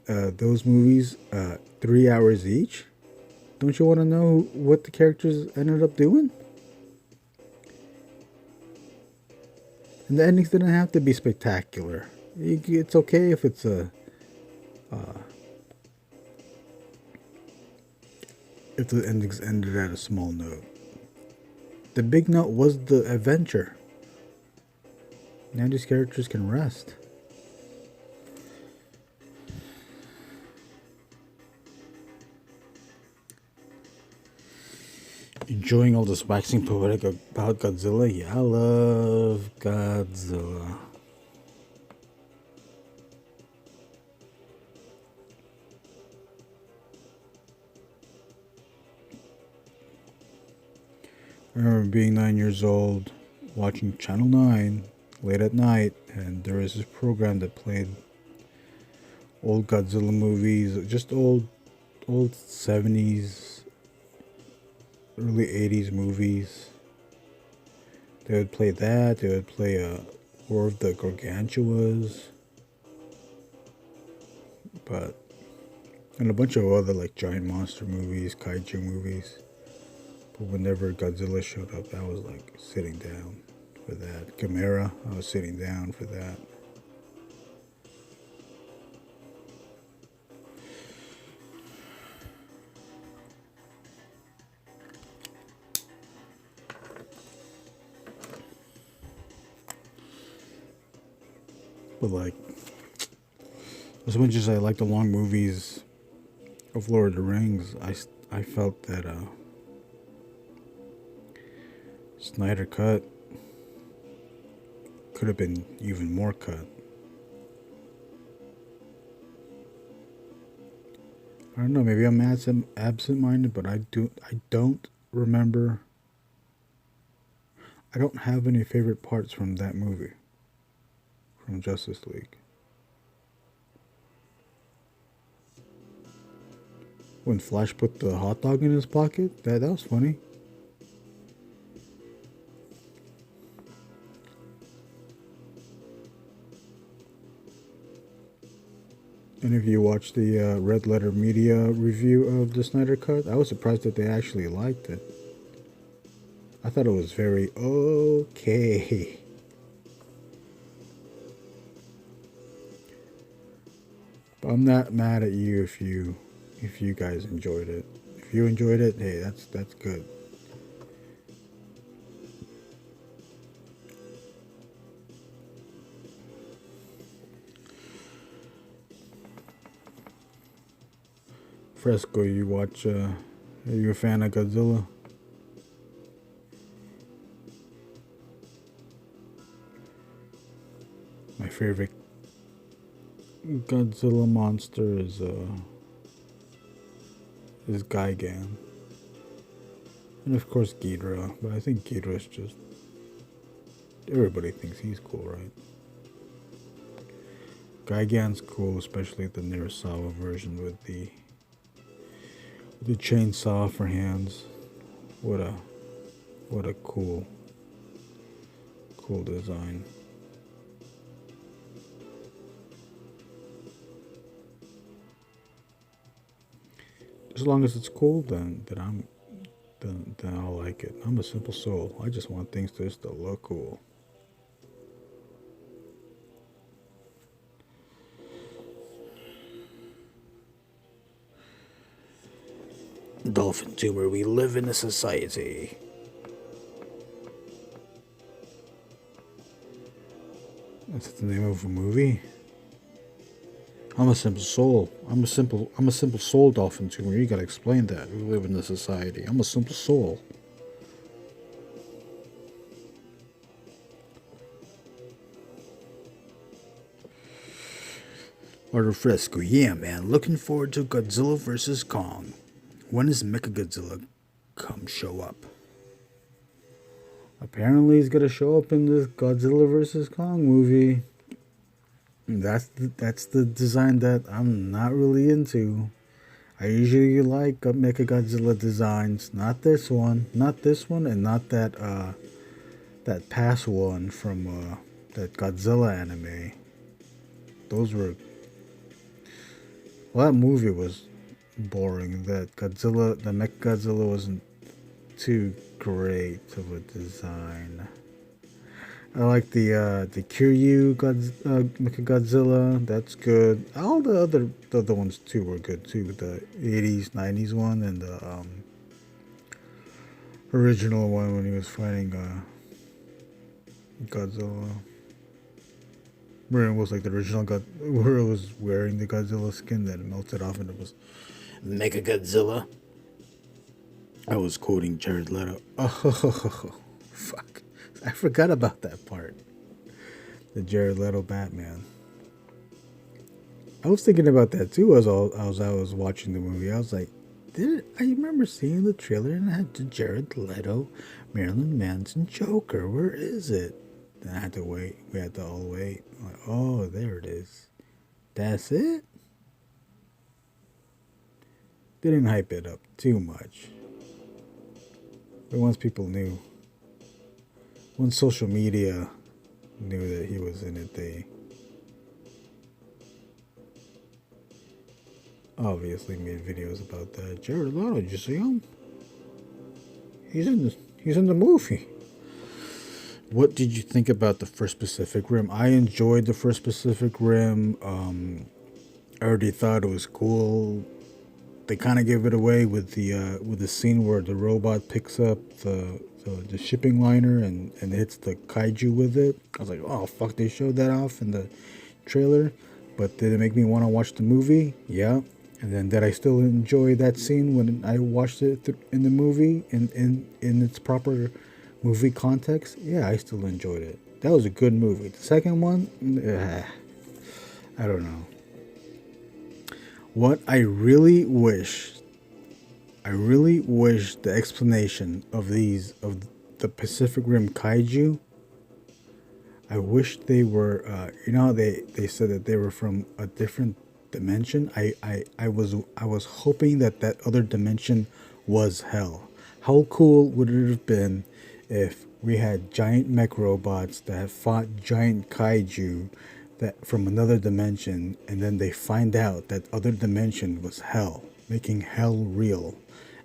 those movies 3 hours each? Don't you want to know what the characters ended up doing? And the endings didn't have to be spectacular. It's okay if it's if the endings ended at a small note. The big note was the adventure. Now these characters can rest. Enjoying all this waxing poetic about Godzilla? Yeah, I love Godzilla. I remember being 9 years old, watching Channel 9 late at night, and there was this program that played old Godzilla movies, just old 70s, early 80s movies. They would play that. They would play War of the Gargantuas, and a bunch of other like giant monster movies, kaiju movies. But whenever Godzilla showed up, I was like sitting down for that. Gamera, I was sitting down for that. But like, as much as I like the long movies of Lord of the Rings, I felt that Snyder Cut could have been even more cut. I don't know, maybe I'm absent-minded, but I don't remember. I don't have any favorite parts from that movie, from Justice League. When Flash put the hot dog in his pocket, that was funny. And if you watch the Red Letter Media review of the Snyder Cut, I was surprised that they actually liked it. I thought it was very okay. But I'm not mad at you if you guys enjoyed it. If you enjoyed it, hey, that's good. Fresco, you watch, are you a fan of Godzilla? My favorite Godzilla monster is Gigan. And of course Ghidorah, but I think Ghidorah's just, everybody thinks he's cool, right? Gigan's cool, especially the Nirasawa version with the chainsaw for hands. What a cool design. As long as it's cool, then then I'll like it. I'm a simple soul. I just want things to just to look cool. Dolphin Tumor, we live in a society. That's the name of a movie. I'm a simple soul. I'm a simple soul, Dolphin Tumor. You gotta explain that. We live in a society. I'm a simple soul. Order Fresco, yeah, man. Looking forward to Godzilla vs. Kong. When does Mechagodzilla show up? Apparently, he's gonna show up in this Godzilla vs. Kong movie. That's the design that I'm not really into. I usually like Mechagodzilla designs, not this one, and not that past one from that Godzilla anime. Those were. Well, that movie was boring. The Mechagodzilla wasn't too great of a design. I like the Kiryu Mechagodzilla. That's good. All the other ones too were good too. The 80s, 90s one, and the original one when he was fighting Godzilla. Where it was like the original where it was wearing the Godzilla skin that melted off and it was Mechagodzilla. I was quoting Jared Leto. Oh, fuck. I forgot about that part. The Jared Leto Batman. I was thinking about that too as I was watching the movie. I was like, I remember seeing the trailer and it had the Jared Leto, Marilyn Manson Joker. Where is it? Then I had to wait. We had to all wait. I'm like, oh, there it is. That's it? Didn't hype it up too much. But once people knew, once social media knew that he was in it, they obviously made videos about that. Jared Leto, did you see him? He's in the movie. What did you think about the first Pacific Rim? I enjoyed the first Pacific Rim. I already thought it was cool. They kind of gave it away with the scene where the robot picks up the shipping liner and hits the kaiju with it. I was like, oh fuck, they showed that off in the trailer, but did it make me want to watch the movie? Yeah. And then did I still enjoy that scene when I watched it in the movie in its proper movie context? Yeah, I still enjoyed it. That was a good movie. The second one, I don't know. What I really wish the explanation of the Pacific Rim kaiju, I wish they were, they said that they were from a different dimension. I was hoping that other dimension was hell. How cool would it have been if we had giant mech robots that fought giant kaiju that from another dimension, and then they find out that other dimension was hell, making hell real.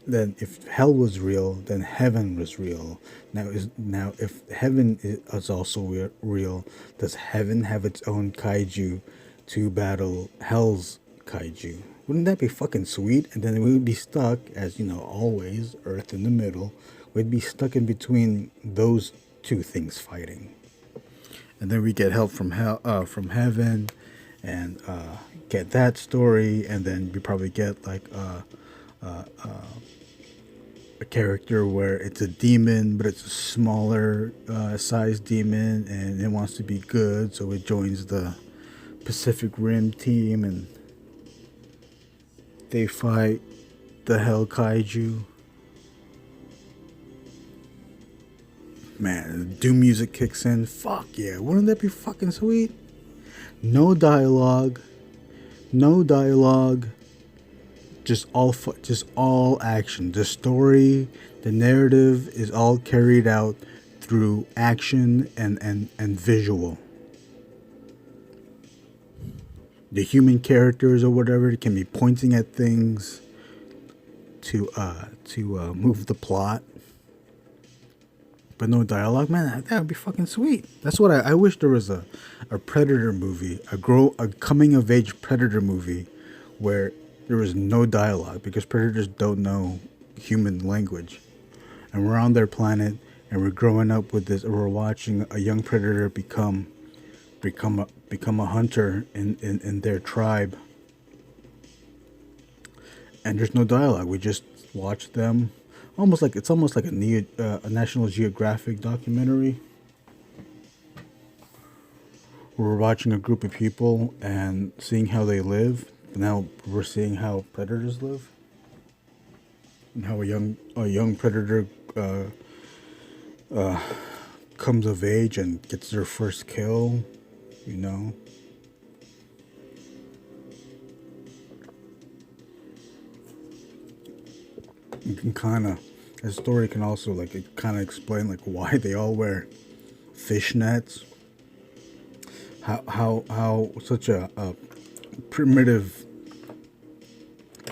Then if hell was real, then heaven was real. Now if heaven is also real, does heaven have its own kaiju to battle hell's kaiju? Wouldn't that be fucking sweet? And then we would be stuck, as you know, always, Earth in the middle. We'd be stuck in between those two things fighting. And then we get help from heaven, and get that story, and then we probably get like a character where it's a demon, but it's a smaller size demon, and it wants to be good, so it joins the Pacific Rim team, and they fight the Hell Kaiju. Man, the Doom music kicks in. Fuck yeah, wouldn't that be fucking sweet? No dialogue. Just all action. The story, the narrative is all carried out through action and visual. The human characters or whatever can be pointing at things to move the plot, but no dialogue. Man, that would be fucking sweet. That's what I wish there was a Predator movie, a coming of age Predator movie, where there was no dialogue because predators don't know human language, and we're on their planet and we're growing up with this. We're watching a young predator become a hunter in their tribe, and there's no dialogue. We just watch them, it's almost like a National Geographic documentary. We're watching a group of people and seeing how they live. Now we're seeing how predators live, and how a young predator comes of age and gets their first kill. You know. You can the story can also explain why they all wear fishnets. How such a primitive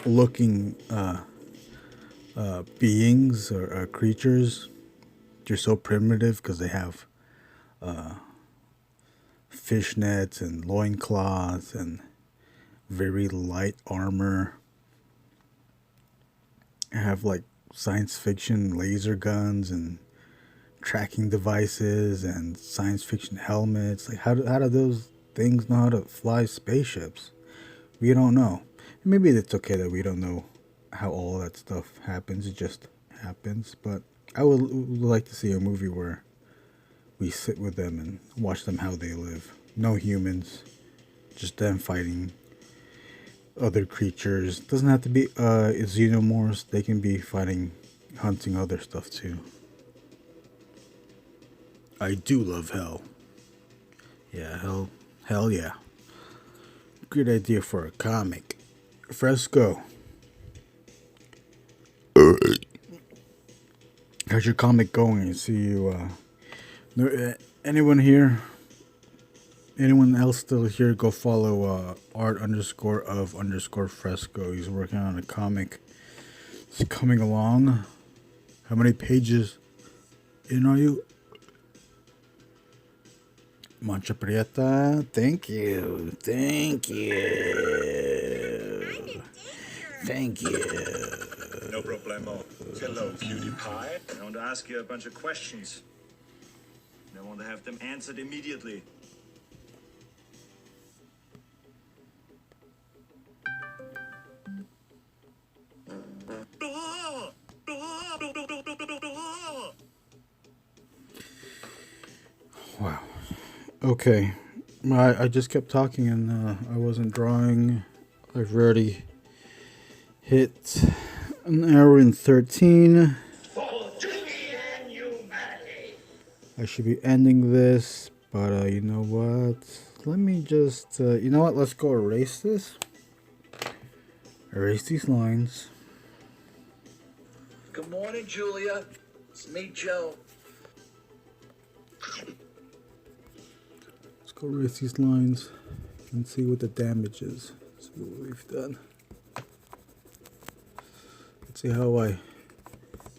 looking beings or creatures, they're so primitive because they have fishnets and loincloths and very light armor. Have science fiction laser guns and tracking devices and science fiction helmets. How do those things know how to fly spaceships? We don't know. Maybe it's okay that we don't know how all that stuff happens. It just happens. But I would like to see a movie where we sit with them and watch them how they live. No humans, just them fighting other creatures. Doesn't have to be xenomorphs. They can be hunting other stuff too. I do love hell. Yeah, hell yeah. Good idea for a comic. Fresco. How's your comic going? I see you. Anyone here? Anyone else still here? Go follow art_of_fresco. He's working on a comic. It's coming along. How many pages in are you? Mancha Prieta. Thank you. Thank you. Thank you. No problemo. Hello, cutie pie. I want to ask you a bunch of questions. I want to have them answered immediately. Wow. Okay. I just kept talking and I wasn't drawing. I've already hit an hour and 13. I should be ending this, but you know what? Let me just, you know what? Let's go erase this. Erase these lines. Good morning, Julia. It's me, Joe. Let's go erase these lines and see what the damage is. See what we've done. Let's see how I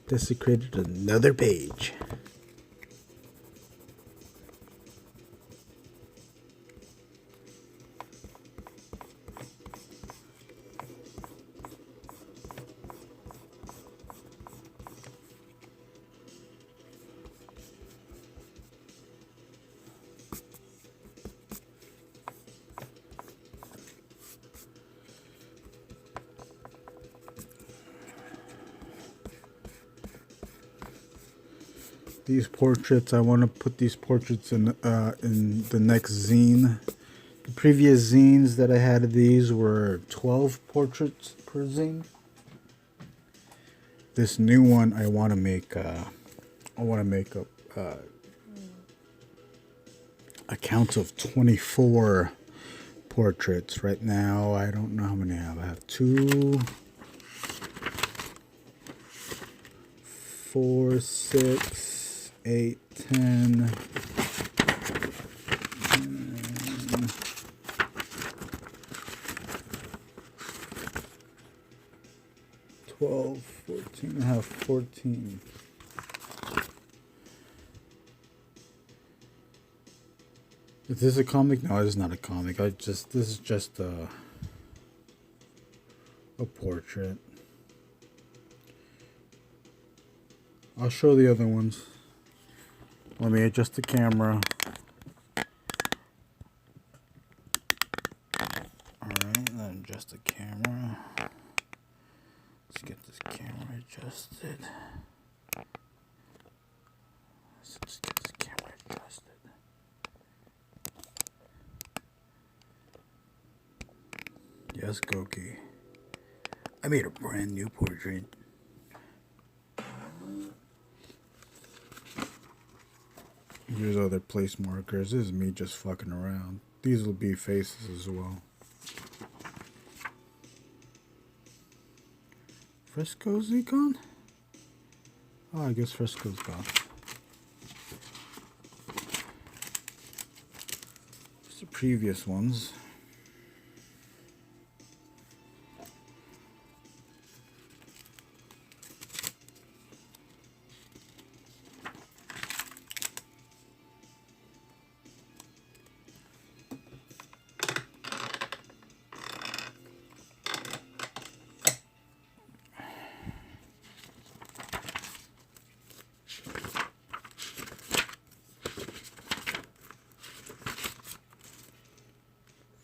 desecrated another page. These portraits, I want to put these portraits in the next zine. The previous zines that I had of these were 12 portraits per zine. This new one, I want to make a count of 24 portraits. Right now, I don't know how many I have. I have 2, 4, 6, 8, 10, 12, 12, 14, I have 14. Is this a comic? No, it is not a comic. This is just a portrait. I'll show the other ones. Let me adjust the camera. Alright, then adjust the camera. Let's get this camera adjusted. Let's just get this camera adjusted. Yes, Goki. I made a brand new portrait. Here's other place markers. This is me just fucking around. These will be faces as well. Fresco's gone? Oh, I guess Fresco's gone. It's the previous ones.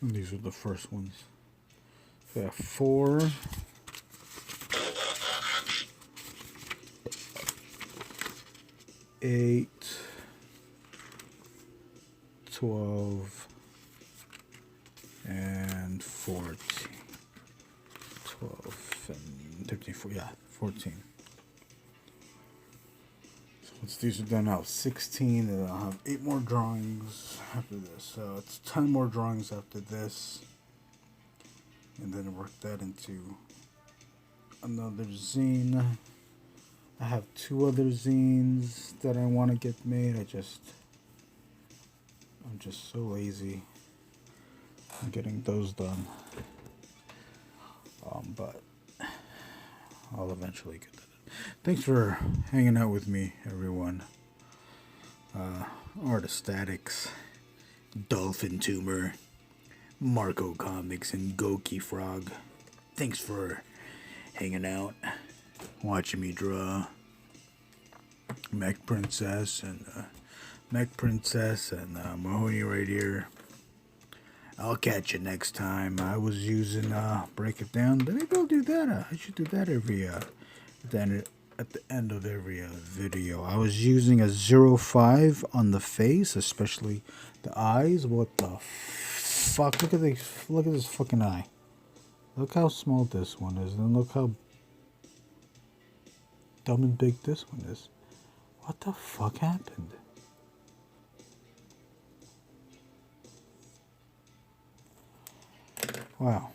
And these are the first ones. We have 4. 8, 12, and 14. 12 and 13, 14, yeah, 14. So once these are done, I'll have 16, and I'll have 8 more drawings after this. So it's 10 more drawings after this. And then work that into another zine. I have 2 other zines that I want to get made. I'm just so lazy on getting those done. But I'll eventually get that done. Thanks for hanging out with me, everyone. Artist Statics, Dolphin Tumor, Marco Comics, and Goki Frog. Thanks for hanging out, watching me draw Mech Princess and Mahoney right here. I'll catch you next time. I was using Break It Down. Maybe I'll do that. I should do that every at the end of every video. I was using a 0.5 on the face, especially the eyes. What the fuck? Look at this fucking eye. Look how small this one is, and look how dumb and big this one is. What the fuck happened? Wow,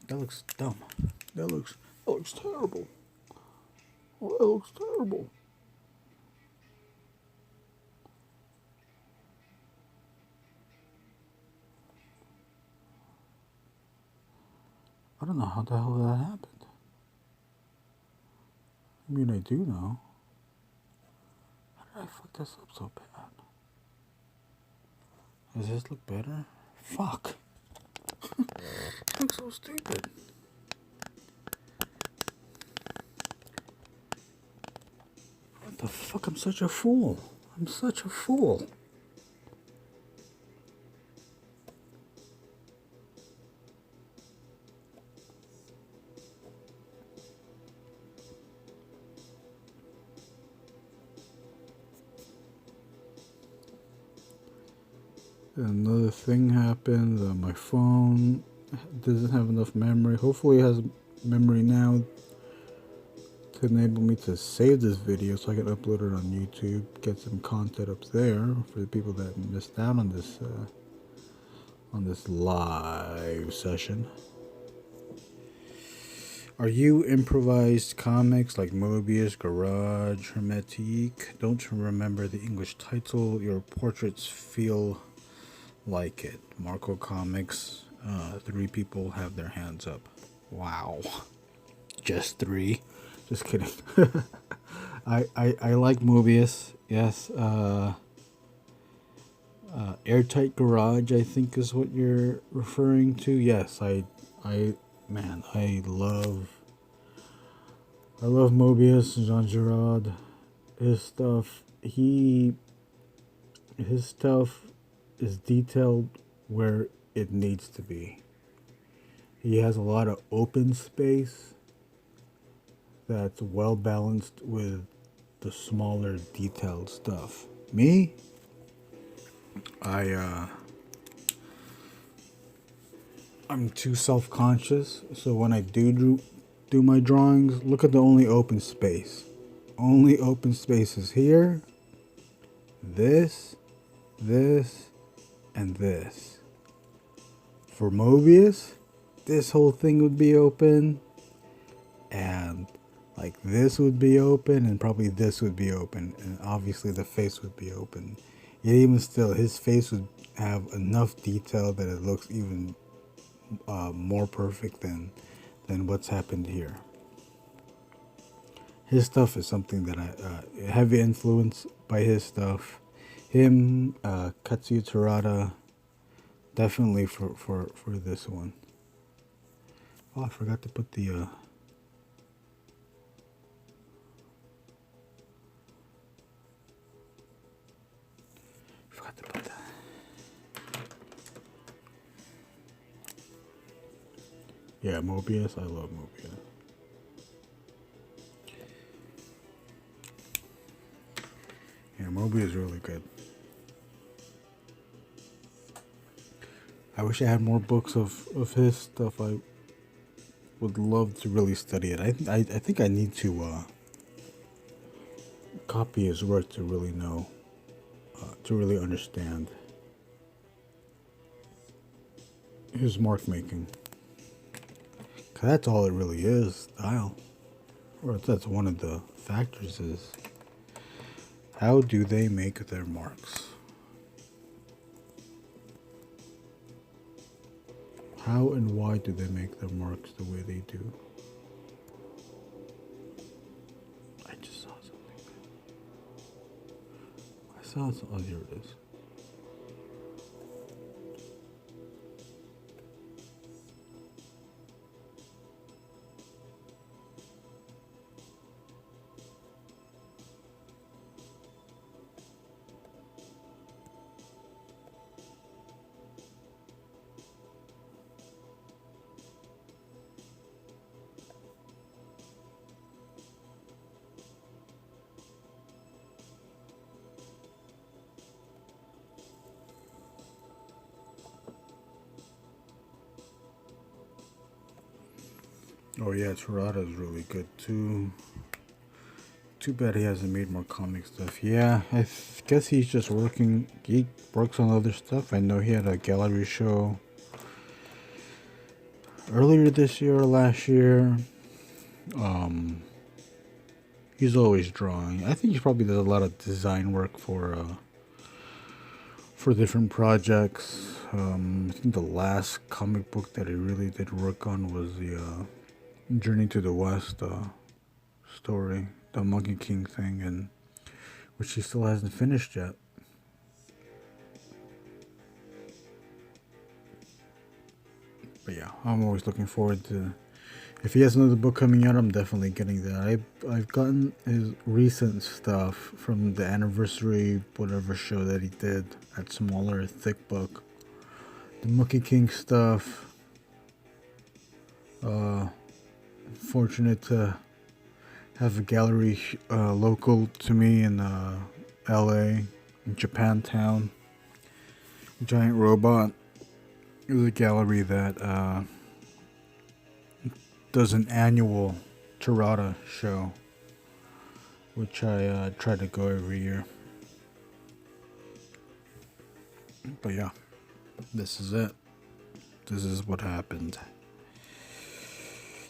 that looks dumb. That looks terrible. Oh, that looks terrible. I don't know how the hell that happened. I mean, I do know. How did I fuck this up so bad? Does this look better? Fuck. It looks so stupid. What the fuck? I'm such a fool. I'm such a fool. Another thing happened. My phone doesn't have enough memory. Hopefully it has memory now to enable me to save this video so I can upload it on YouTube, get some content up there for the people that missed out on this live session. Are you improvised comics like Mobius, Garage, Hermetique? Don't remember the English title. Your portraits feel like it. Marco Comics. 3 people have their hands up. Wow. just 3. Just kidding. I like Mobius. Yes. Airtight Garage, I think, is what you're referring to. Yes, I love Mobius, Jean Giraud, his stuff. His stuff is detailed where it needs to be. He has a lot of open space that's well balanced with the smaller detailed stuff. Me, I'm too self-conscious, so when I do my drawings, look at the only open space. Only open space is here, this, and this. For Mobius, this whole thing would be open, and like this would be open, and probably this would be open, and obviously the face would be open. Yet even still, his face would have enough detail that it looks even more perfect than what's happened here. His stuff is something that I heavy influence by his stuff. Him, Katsuya Terada, definitely for this one. Oh, I forgot to put the yeah, Mobius. I love Mobius. Yeah, Mobius is really good. I wish I had more books of his stuff. I would love to really study it. I think I need to copy his work to really know, to really understand his mark making. 'Cause that's all it really is, style. Or that's one of the factors is how do they make their marks? How and why do they make their marks the way they do? I just saw something. Oh, here it is. Oh yeah, Terada is really good too. Too bad he hasn't made more comic stuff. Yeah, I guess he's just working. He works on other stuff. I know he had a gallery show earlier this year or last year. He's always drawing. I think he probably does a lot of design work for different projects. I think the last comic book that he really did work on was the Journey to the West story, the Monkey King thing, and which he still hasn't finished yet. But yeah, I'm always looking forward to. If he has another book coming out, I'm definitely getting that. I've gotten his recent stuff from the anniversary whatever show that he did. That smaller, thick book. The Monkey King stuff. Fortunate to have a gallery local to me in LA, in Japantown. Giant Robot is a gallery that does an annual Terada show, which I try to go every year. But yeah, this is it. This is what happened.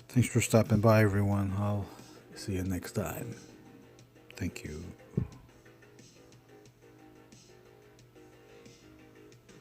Thanks for stopping by, everyone. I'll see you next time. Thank you.